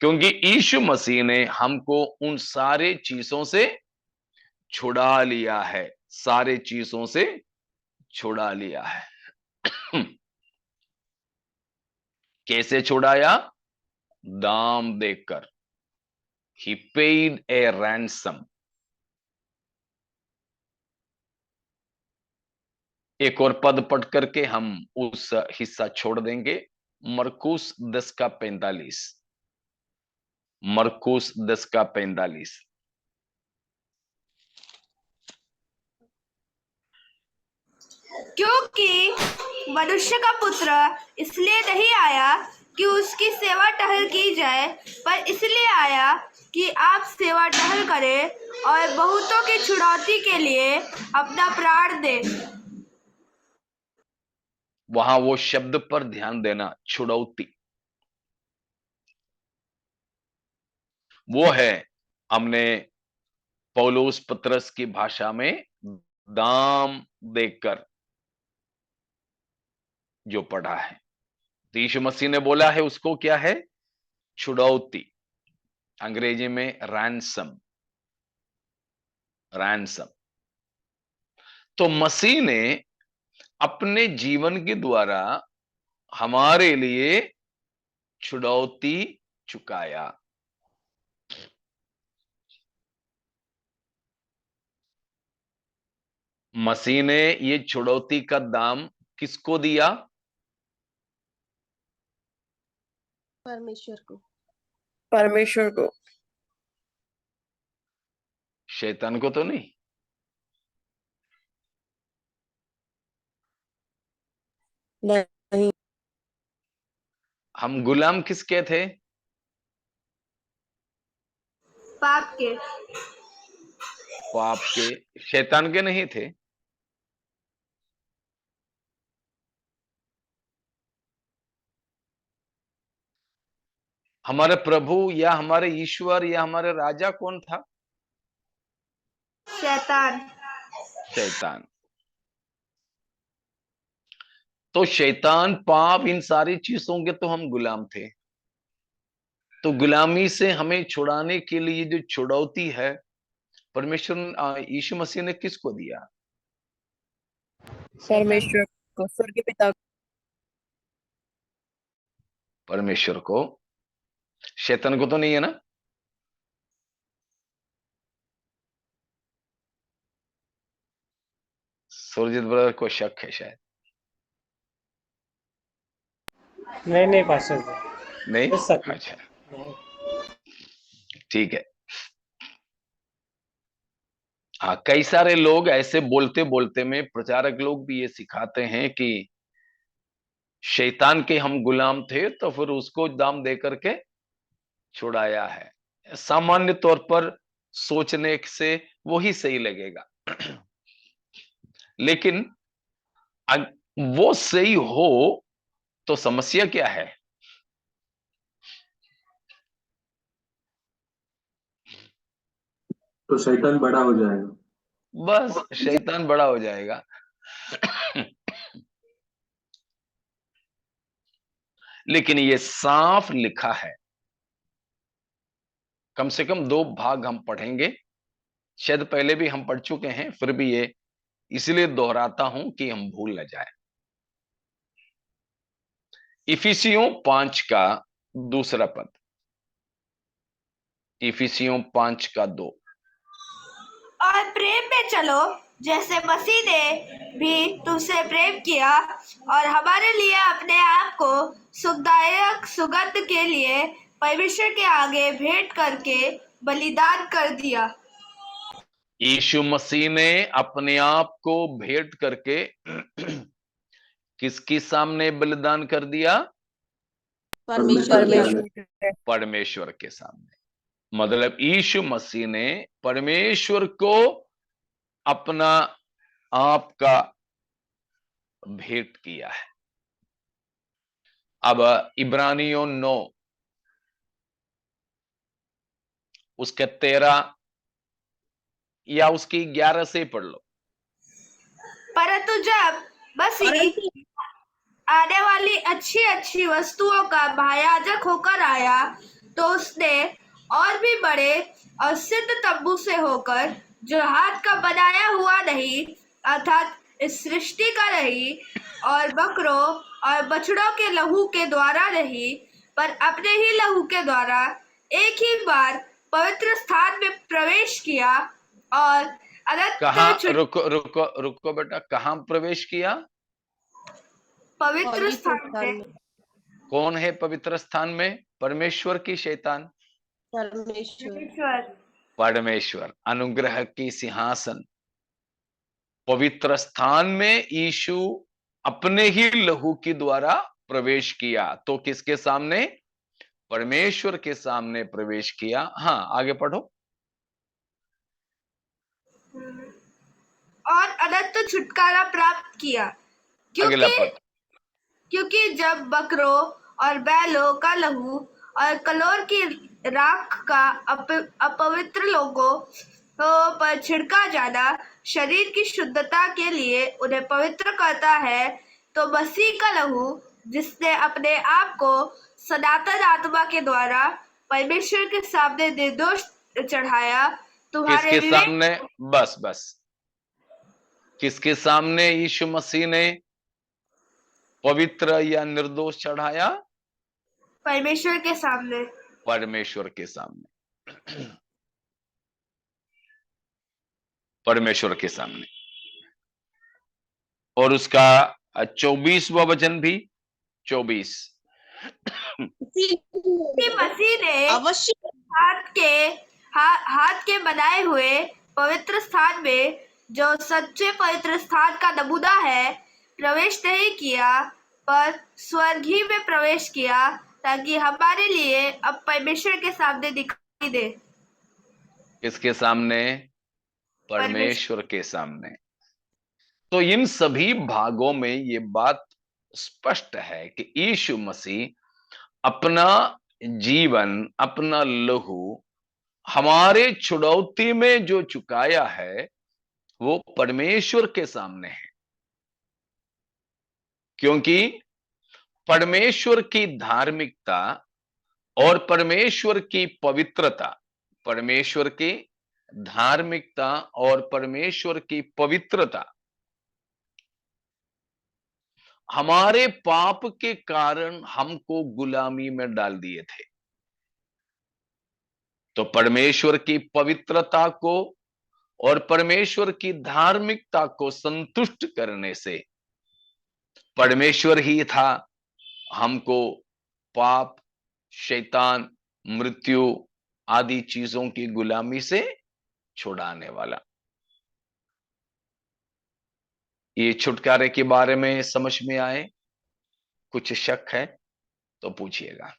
क्योंकि यीशु मसीह ने हमको उन सारे चीजों से छुड़ा लिया है, सारे चीजों से छुड़ा लिया है। कैसे छुड़ाया? दाम देकर। ही पेड ए रैंसम। एक और पद पढ़ करके हम उस हिस्सा छोड़ देंगे। मरकुस 10:45। मरकुस 10:45। क्योंकि मनुष्य का पुत्र इसलिए नहीं आया कि उसकी सेवा टहल की जाए, पर इसलिए आया कि आप सेवा टहल करें और बहुतों की छुड़ौती के लिए अपना प्राण दें। वहां वो शब्द पर ध्यान देना, छुड़ौती। वो है, हमने पौलुस पत्रस की भाषा में दाम देकर जो पढ़ा है, तो यीशु मसीह ने बोला है उसको क्या है? छुड़ौती। अंग्रेजी में रैंसम। रैंसम। तो मसीह ने अपने जीवन के द्वारा हमारे लिए छुड़ौती चुकाया। मसीह ने ये छुड़ौती का दाम किसको दिया? परमेश्वर को। परमेश्वर को। शैतान को तो नहीं। नहीं। हम गुलाम किसके थे? पाप के। पाप के, शैतान के नहीं थे। हमारे प्रभु या हमारे ईश्वर या हमारे राजा कौन था? शैतान। शैतान। तो शैतान, पाप, इन सारी चीजों के तो हम गुलाम थे। तो गुलामी से हमें छुड़ाने के लिए जो छुड़ौती है, परमेश्वर यीशु मसीह ने किसको दिया? परमेश्वर को, स्वर्गीय पिता को। परमेश्वर को। शैतान को तो नहीं है ना? सुरजीत ब्रदर को शक है शायद। नहीं पास्टर जी, नहीं? हो सकता है। अच्छा, ठीक है। हाँ, कई सारे लोग ऐसे बोलते बोलते में, प्रचारक लोग भी ये सिखाते हैं कि शैतान के हम गुलाम थे तो फिर उसको दाम दे करके छुड़ाया है। सामान्य तौर पर सोचने से वही सही लगेगा, लेकिन वो सही हो तो समस्या क्या है? तो शैतान बड़ा हो जाएगा। बस शैतान बड़ा हो जाएगा। लेकिन ये साफ लिखा है, कम से कम 2 भाग हम पढ़ेंगे, शायद पहले भी हम पढ़ चुके हैं, फिर भी ये इसलिए दोहराता हूं कि हम भूल न जाए। इफिसियों 5 का 2 पद। इफिसियों 5 का 2। और प्रेम में चलो जैसे मसीह ने भी तुमसे प्रेम किया और हमारे लिए अपने आप को सुखदायक सुगंध के लिए परमेश्वर के आगे भेंट करके बलिदान कर दिया। यीशु मसीह ने अपने आप को भेंट करके किसके सामने बलिदान कर दिया? परमेश्वर के सामने। मतलब यीशु मसीह ने परमेश्वर को अपना आप का भेंट किया है। अब इब्रानियों 9 उसके 13 या उसकी 11 से पढ़ लो। परंतु जब मसीह आने वाली अच्छी अच्छी वस्तुओं का महायाजक होकर आया तो उसने और भी बड़े और सिद्ध तंबू से होकर, जो हाथ का बनाया हुआ नहीं अर्थात इस सृष्टि का नहीं, और बकरों और बछड़ों के लहू के द्वारा नहीं पर अपने ही लहू के द्वारा एक ही बार पवित्र स्थान में प्रवेश किया और कहाँ? रुको बेटा, कहाँ प्रवेश किया? पवित्र स्थान में। कौन है पवित्र स्थान में? परमेश्वर की शैतान? परमेश्वर। अनुग्रह की सिंहासन पवित्र स्थान में यीशु अपने ही लहू के द्वारा प्रवेश किया। तो किसके सामने? परमेश्वर के सामने प्रवेश किया। हाँ, आगे पढ़ो। और अनंत छुटकारा प्राप्त किया, क्योंकि जब बकरों और बैलों का लहू और कलोर की राख का अपवित्र लोगों पर छिड़का जाना शरीर की शुद्धता के लिए उन्हें पवित्र करता है, तो मसीह का लहू जिसने अपने आप को सनातन आत्मा के द्वारा परमेश्वर के सामने निर्दोष चढ़ाया, तुम्हारे किसके सामने? बस किसके सामने यीशु मसीह ने पवित्र या निर्दोष चढ़ाया? परमेश्वर के सामने। परमेश्वर के सामने। परमेश्वर के सामने। और उसका 24वां वचन भी 24। मसीह ने अवश्य हाथ के बनाए हुए पवित्र स्थान में, जो सच्चे पवित्र स्थान का नमूना है, प्रवेश नहीं किया, पर स्वर्ग ही में प्रवेश किया, ताकि हमारे लिए अब परमेश्वर के सामने दिखाई दे। किसके सामने? परमेश्वर के सामने। तो इन सभी भागों में ये बात स्पष्ट है कि यीशु मसीह अपना जीवन, अपना लहू हमारे छुड़ौती में जो चुकाया है, वो परमेश्वर के सामने है। क्योंकि परमेश्वर की धार्मिकता और परमेश्वर की पवित्रता, परमेश्वर की धार्मिकता और परमेश्वर की पवित्रता हमारे पाप के कारण हमको गुलामी में डाल दिए थे। तो परमेश्वर की पवित्रता को और परमेश्वर की धार्मिकता को संतुष्ट करने से परमेश्वर ही था हमको पाप, शैतान, मृत्यु आदि चीजों की गुलामी से छुड़ाने वाला। ये छुटकारे के बारे में समझ में आए? कुछ शक है तो पूछिएगा।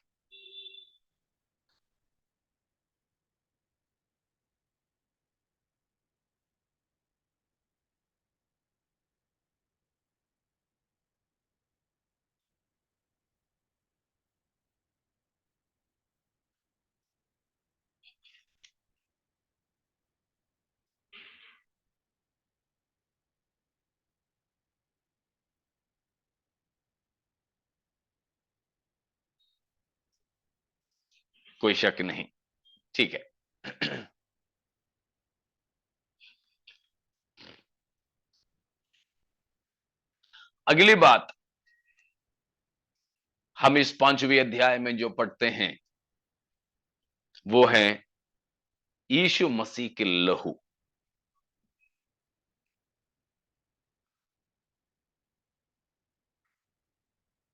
कोई शक नहीं, ठीक है। अगली बात हम इस 5वें अध्याय में जो पढ़ते हैं वो है यीशु मसीह के लहू।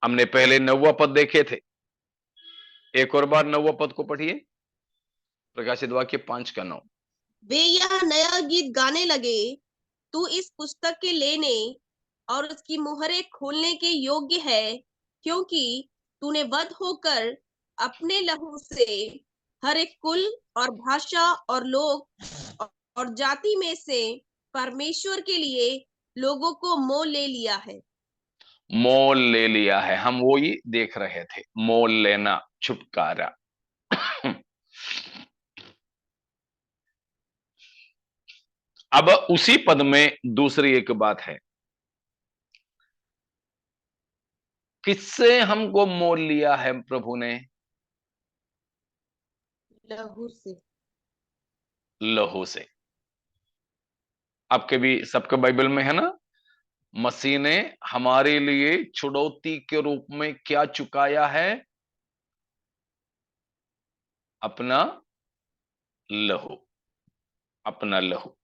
हमने पहले 9वां पद देखे थे, एक और बार 9वां पद को पढ़िए, प्रकाशित वाक्य 5:9। वे यह नया गीत गाने लगे, तू इस पुस्तक के लेने और उसकी मुहरें खोलने के योग्य है, क्योंकि तूने वध होकर अपने लहू से हर एक कुल और भाषा और लोग और जाति में से परमेश्वर के लिए लोगों को मोल ले लिया है। मोल ले लिया है, हम वो ही देख रहे थे, मोल लेना, छुटकारा। अब उसी पद में दूसरी एक बात है, किससे हमको मोल लिया है प्रभु ने? लहू से। लहू से। आपके भी सबके बाइबल में है ना, मसीह ने हमारे लिए छुड़ौती के रूप में क्या चुकाया है? अपना लहू, अपना लहू।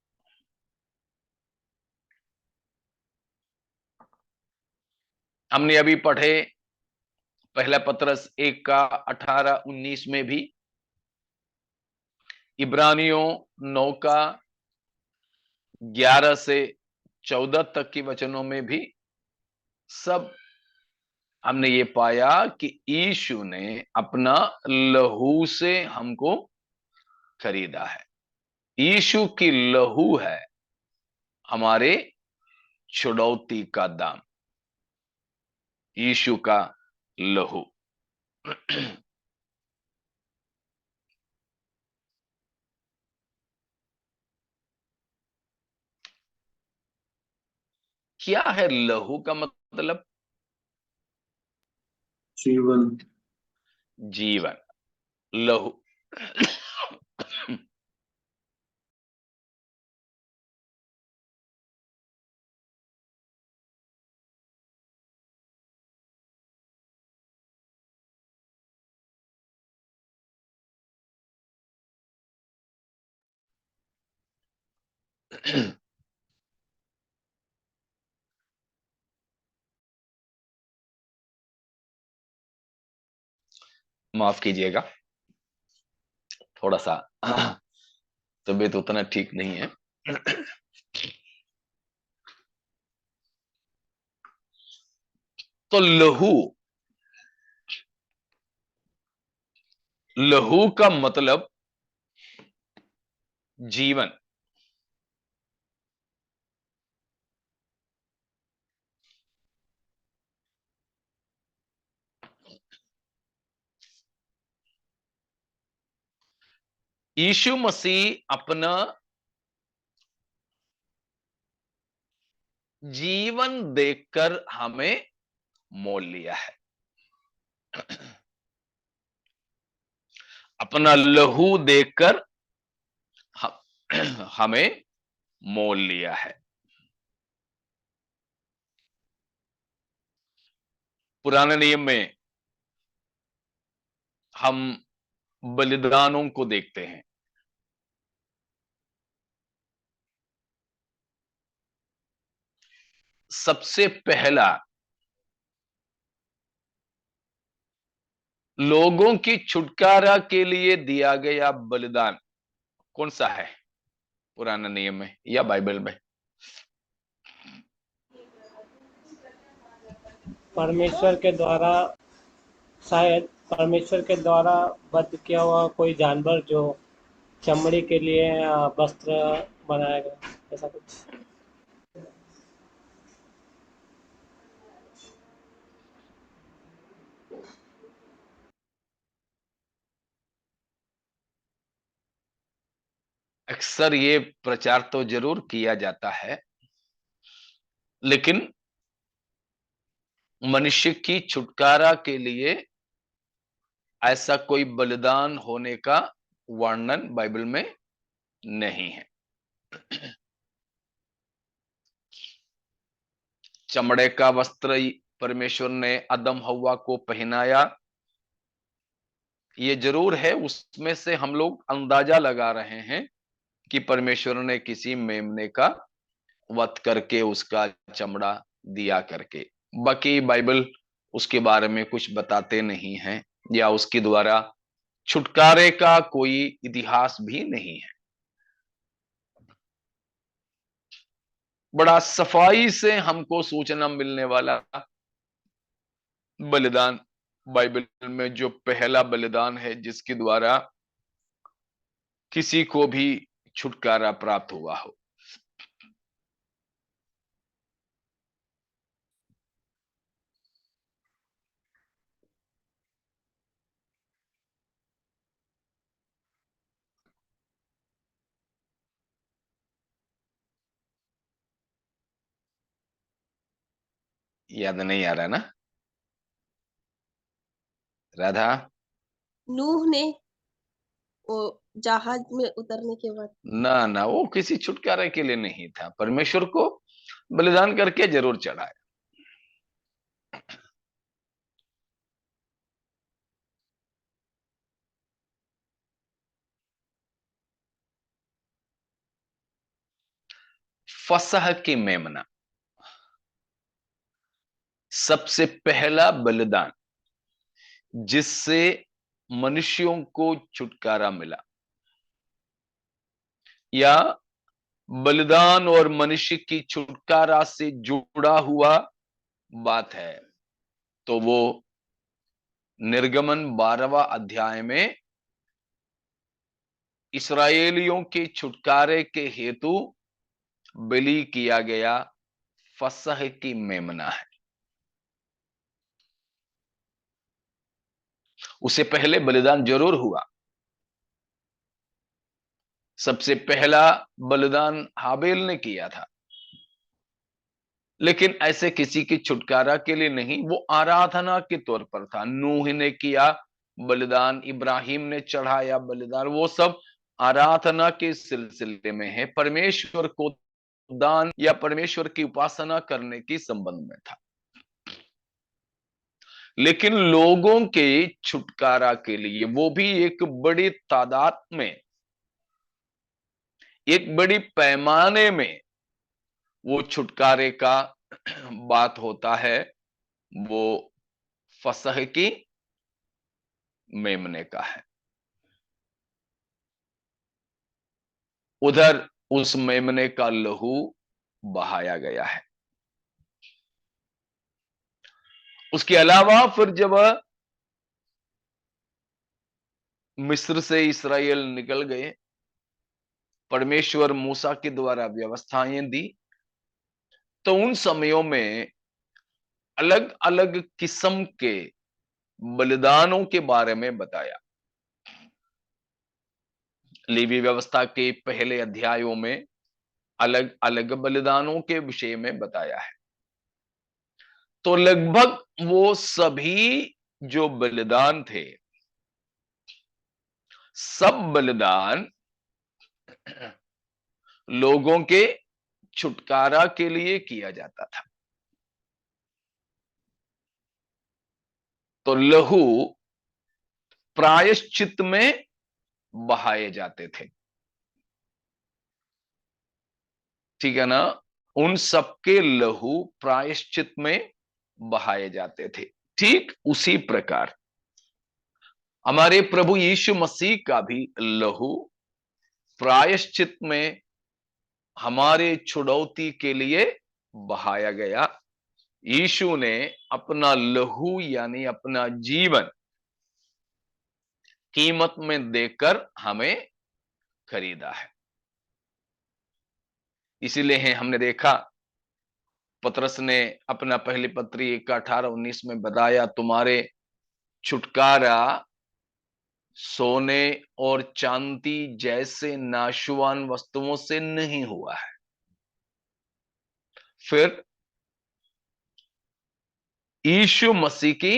हमने अभी पढ़े पहला पत्रस 1:18-19 में भी, इब्रानियों 9:11-14 तक के वचनों में भी सब हमने ये पाया कि यीशु ने अपना लहू से हमको खरीदा है। यीशु की लहू है हमारे छुड़ौती का दाम, यीशु का लहू। क्या है लहू का मतलब? जीवन। जीवन, लहू। माफ कीजिएगा, थोड़ा सा तबीयत उतना ठीक नहीं है। तो लहू, लहू का मतलब जीवन। यीशु मसीह अपना जीवन देकर हमें मोल लिया है, अपना लहू देकर हमें मोल लिया है। पुराने नियम में हम बलिदानों को देखते हैं। सबसे पहला लोगों की छुटकारा के लिए दिया गया बलिदान कौन सा है पुराने नियम में या बाइबल में? परमेश्वर के द्वारा, शायद परमेश्वर के द्वारा वध किया हुआ कोई जानवर जो चमड़ी के लिए वस्त्र बनाया गया, ऐसा कुछ। अक्सर ये प्रचार तो जरूर किया जाता है, लेकिन मनुष्य की छुटकारा के लिए ऐसा कोई बलिदान होने का वर्णन बाइबल में नहीं है। चमड़े का वस्त्र परमेश्वर ने आदम हव्वा को पहनाया, ये जरूर है। उसमें से हम लोग अंदाजा लगा रहे हैं कि परमेश्वर ने किसी मेमने का वध करके उसका चमड़ा दिया करके। बाकी बाइबल उसके बारे में कुछ बताते नहीं हैं, या उसके द्वारा छुटकारे का कोई इतिहास भी नहीं है। बड़ा सफाई से हमको सूचना मिलने वाला बलिदान बाइबल में जो पहला बलिदान है जिसके द्वारा किसी को भी छुटकारा प्राप्त हुआ हो। याद नहीं आ रहा ना राधा? नूह ने वो जहाज में उतरने के बाद ना ना, वो किसी छुटकारे के लिए नहीं था, परमेश्वर को बलिदान करके जरूर चढ़ाया। फसह की मेमना सबसे पहला बलिदान जिससे मनुष्यों को छुटकारा मिला, या बलिदान और मनुष्य की छुटकारा से जुड़ा हुआ बात है, तो वो निर्गमन 12वां अध्याय में इस्राएलियों के छुटकारे के हेतु बलि किया गया फसह की मेमना है। उससे पहले बलिदान जरूर हुआ। सबसे पहला बलिदान हाबेल ने किया था, लेकिन ऐसे किसी की छुटकारा के लिए नहीं, वो आराधना के तौर पर था। नूह ने किया बलिदान, इब्राहिम ने चढ़ाया बलिदान, वो सब आराधना के सिलसिले में है, परमेश्वर को दान या परमेश्वर की उपासना करने के संबंध में था। लेकिन लोगों के छुटकारा के लिए, वो भी एक बड़ी तादाद में, एक बड़ी पैमाने में वो छुटकारे का बात होता है, वो फसह की मेमने का है। उधर उस मेमने का लहू बहाया गया है। उसके अलावा फिर जब मिस्र से इस्राएल निकल गए, परमेश्वर मूसा के द्वारा व्यवस्थाएं दी, तो उन समयों में अलग अलग किस्म के बलिदानों के बारे में बताया। लेवी व्यवस्था के पहले अध्यायों में अलग अलग बलिदानों के विषय में बताया है। तो लगभग वो सभी जो बलिदान थे, सब बलिदान लोगों के छुटकारा के लिए किया जाता था। तो लहू प्रायश्चित में बहाए जाते थे, ठीक है ना। उन सबके लहू प्रायश्चित में बहाए जाते थे। ठीक उसी प्रकार हमारे प्रभु यीशु मसीह का भी लहू प्रायश्चित में हमारे छुड़ौती के लिए बहाया गया। यीशु ने अपना लहू यानी अपना जीवन कीमत में देकर हमें खरीदा है। इसीलिए हमने देखा, पतरस ने अपना पहली पत्री 1:18-19 में बताया, तुम्हारे छुटकारा सोने और चांदी जैसे नाशवान वस्तुओं से नहीं हुआ है। फिर यीशु मसीह की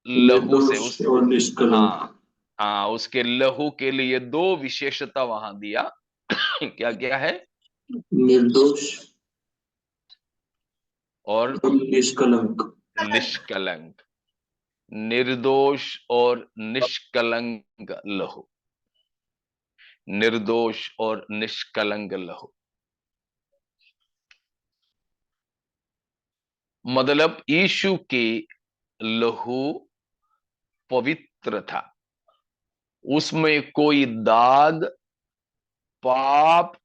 लहू से निर्दोष और निष्कलंक। हाँ, उसके लहू के लिए दो विशेषता वहां दिया। क्या क्या है? निर्दोष और निष्कलंक। निष्कलंक। निर्दोष और निष्कलंक लहू। निर्दोष और निष्कलंक लहू मतलब यीशु की लहू पवित्र था, उसमें कोई दाग पाप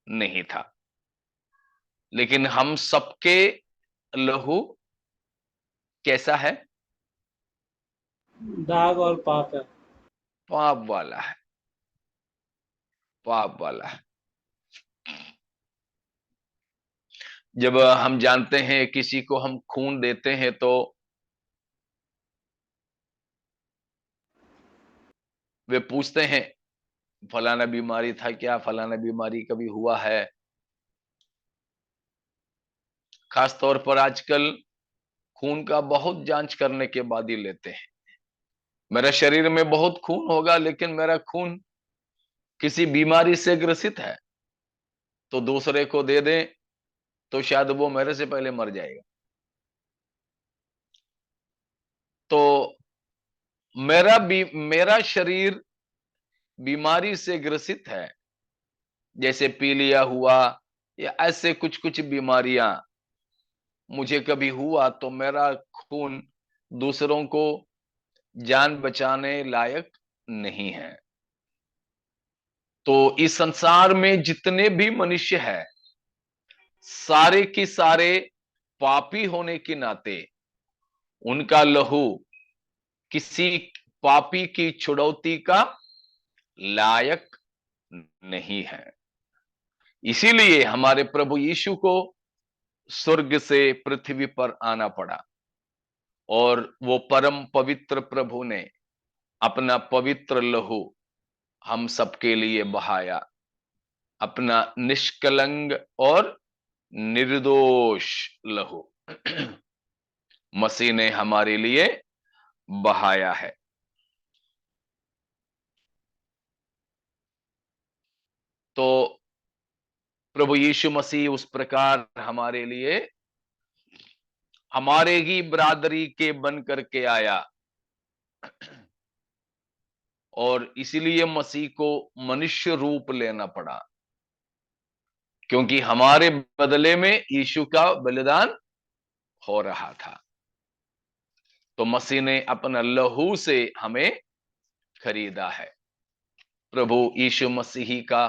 नहीं था। लेकिन हम सबके लहू कैसा है? दाग और पाप है। पाप वाला है, पाप वाला है। जब हम जानते हैं किसी को हम खून देते हैं तो वे पूछते हैं फलाना बीमारी था क्या, फलाना बीमारी कभी हुआ है। खास तौर पर आजकल खून का बहुत जांच करने के बाद ही लेते हैं। मेरा शरीर में बहुत खून होगा लेकिन मेरा खून किसी बीमारी से ग्रसित है तो दूसरे को दे दें तो शायद वो मेरे से पहले मर जाएगा। तो मेरा शरीर बीमारी से ग्रसित है, जैसे पीलिया हुआ या ऐसे कुछ कुछ बीमारियां मुझे कभी हुआ, तो मेरा खून दूसरों को जान बचाने लायक नहीं है। तो इस संसार में जितने भी मनुष्य हैं, सारे के सारे पापी होने के नाते उनका लहू किसी पापी की छुड़ौती का लायक नहीं है। इसीलिए हमारे प्रभु यीशु को स्वर्ग से पृथ्वी पर आना पड़ा और वो परम पवित्र प्रभु ने अपना पवित्र लहू हम सबके लिए बहाया, अपना निष्कलंक और निर्दोष लहू मसीह ने हमारे लिए बहाया है। तो प्रभु यीशु मसीह उस प्रकार हमारे लिए हमारे ही बरादरी के बन करके आया और इसीलिए मसीह को मनुष्य रूप लेना पड़ा, क्योंकि हमारे बदले में यीशु का बलिदान हो रहा था। तो मसीह ने अपना लहू से हमें खरीदा है। प्रभु यीशु मसीह का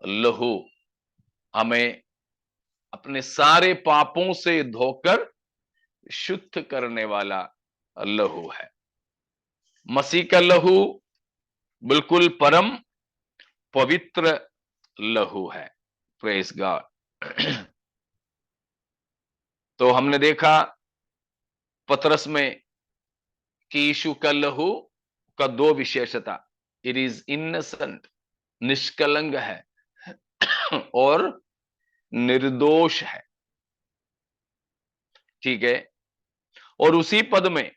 लहू हमें अपने सारे पापों से धोकर शुद्ध करने वाला लहू है। मसीह का लहू बिल्कुल परम पवित्र लहू है। Praise God. तो हमने देखा पतरस में कि यीशु का लहू का दो विशेषता, इट इज इनसेंट, निष्कलंक है, और निर्दोष है। ठीक है। और उसी पद में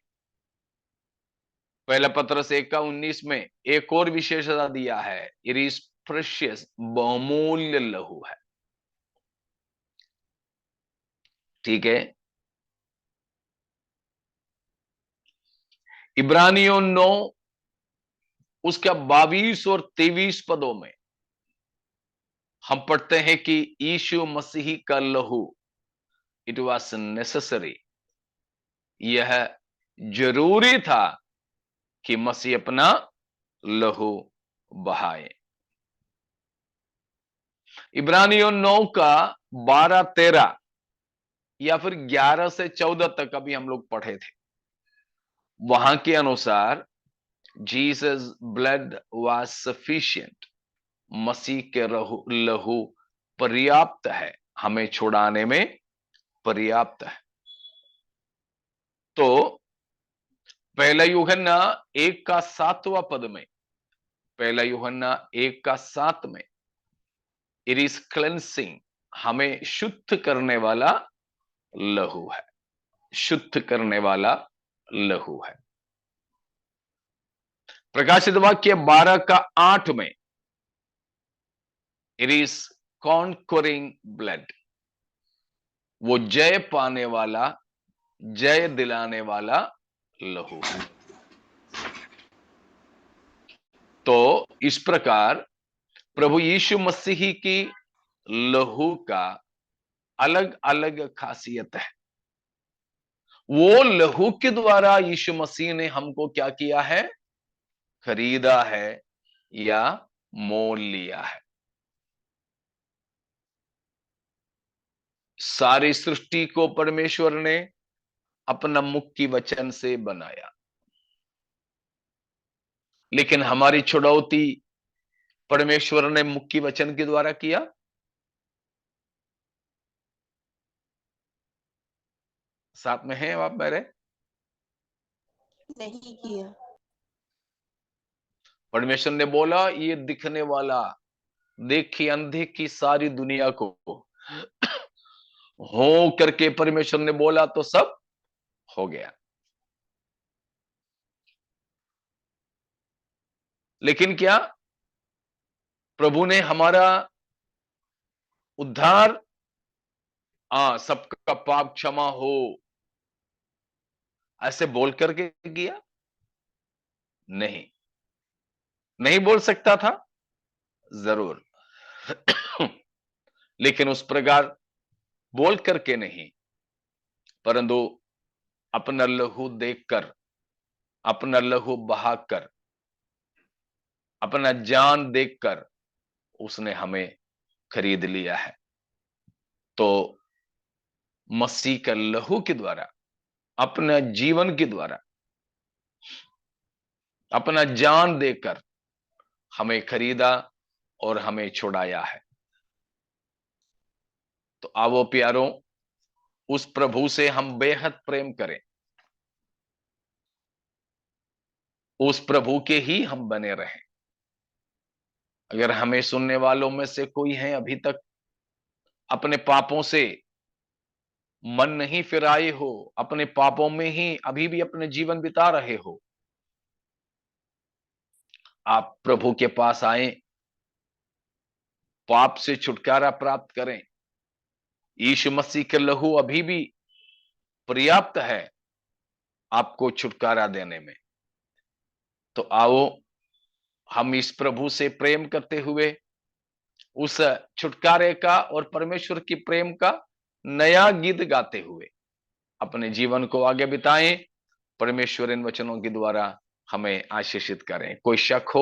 पहला पतरस 1:19 में एक और विशेषता दिया है, इट इज प्रेशियस, बहुमूल्य लहू है। ठीक है। इब्रानियों 9 उसका 22 और 23 पदों में हम पढ़ते हैं कि यीशु मसीह का लहू, इट वॉज नेसेसरी, यह जरूरी था कि मसीह अपना लहू बहाए। इब्रानियों 9 का 12-13 या फिर 11 से 14 तक अभी हम लोग पढ़े थे। वहां के अनुसार जीसस ब्लड वाज सफिशिएंट, मसीह के लहू पर्याप्त है, हमें छुड़ाने में पर्याप्त है। तो पहला यूहन्ना 1:7 पद में, पहला यूहन्ना 1:7 में, इट इज क्लेंसिंग, हमें शुद्ध करने वाला लहू है, शुद्ध करने वाला लहू है। प्रकाशित वाक्य 12:8 में, इट इज कॉन्करिंग ब्लड, वो जय पाने वाला, जय दिलाने वाला लहू है। तो इस प्रकार प्रभु यीशु मसीह की लहू का अलग अलग खासियत है। वो लहू के द्वारा यीशु मसीह ने हमको क्या किया है? खरीदा है या मोल लिया है। सारी सृष्टि को परमेश्वर ने अपना मुख की वचन से बनाया, लेकिन हमारी छुड़ौती परमेश्वर ने मुख की वचन के द्वारा किया? साथ में हैं आप मेरे? नहीं किया। परमेश्वर ने बोला ये दिखने वाला, देखी अंधे की सारी दुनिया को हो करके परमेश्वर ने बोला तो सब हो गया। लेकिन क्या प्रभु ने हमारा उद्धार, सबका पाप क्षमा हो, ऐसे बोल करके किया? नहीं, नहीं बोल सकता था? जरूर। लेकिन उस प्रकार बोल करके नहीं, परंतु अपना लहू देखकर, अपना लहू बहाकर, अपना जान देखकर उसने हमें खरीद लिया है। तो मसीह का लहू के द्वारा, अपना जीवन के द्वारा, अपना जान देकर हमें खरीदा और हमें छुड़ाया है। तो आवो प्यारों, उस प्रभु से हम बेहद प्रेम करें, उस प्रभु के ही हम बने रहें। अगर हमें सुनने वालों में से कोई है अभी तक अपने पापों से मन नहीं फिराए हो, अपने पापों में ही अभी भी अपने जीवन बिता रहे हो, आप प्रभु के पास आए, पाप से छुटकारा प्राप्त करें। यीशु मसीह के लहू अभी भी पर्याप्त है आपको छुटकारा देने में। तो आओ हम इस प्रभु से प्रेम करते हुए उस छुटकारे का और परमेश्वर की प्रेम का नया गीत गाते हुए अपने जीवन को आगे बिताएं परमेश्वर इन वचनों के द्वारा हमें आशीषित करें। कोई शक हो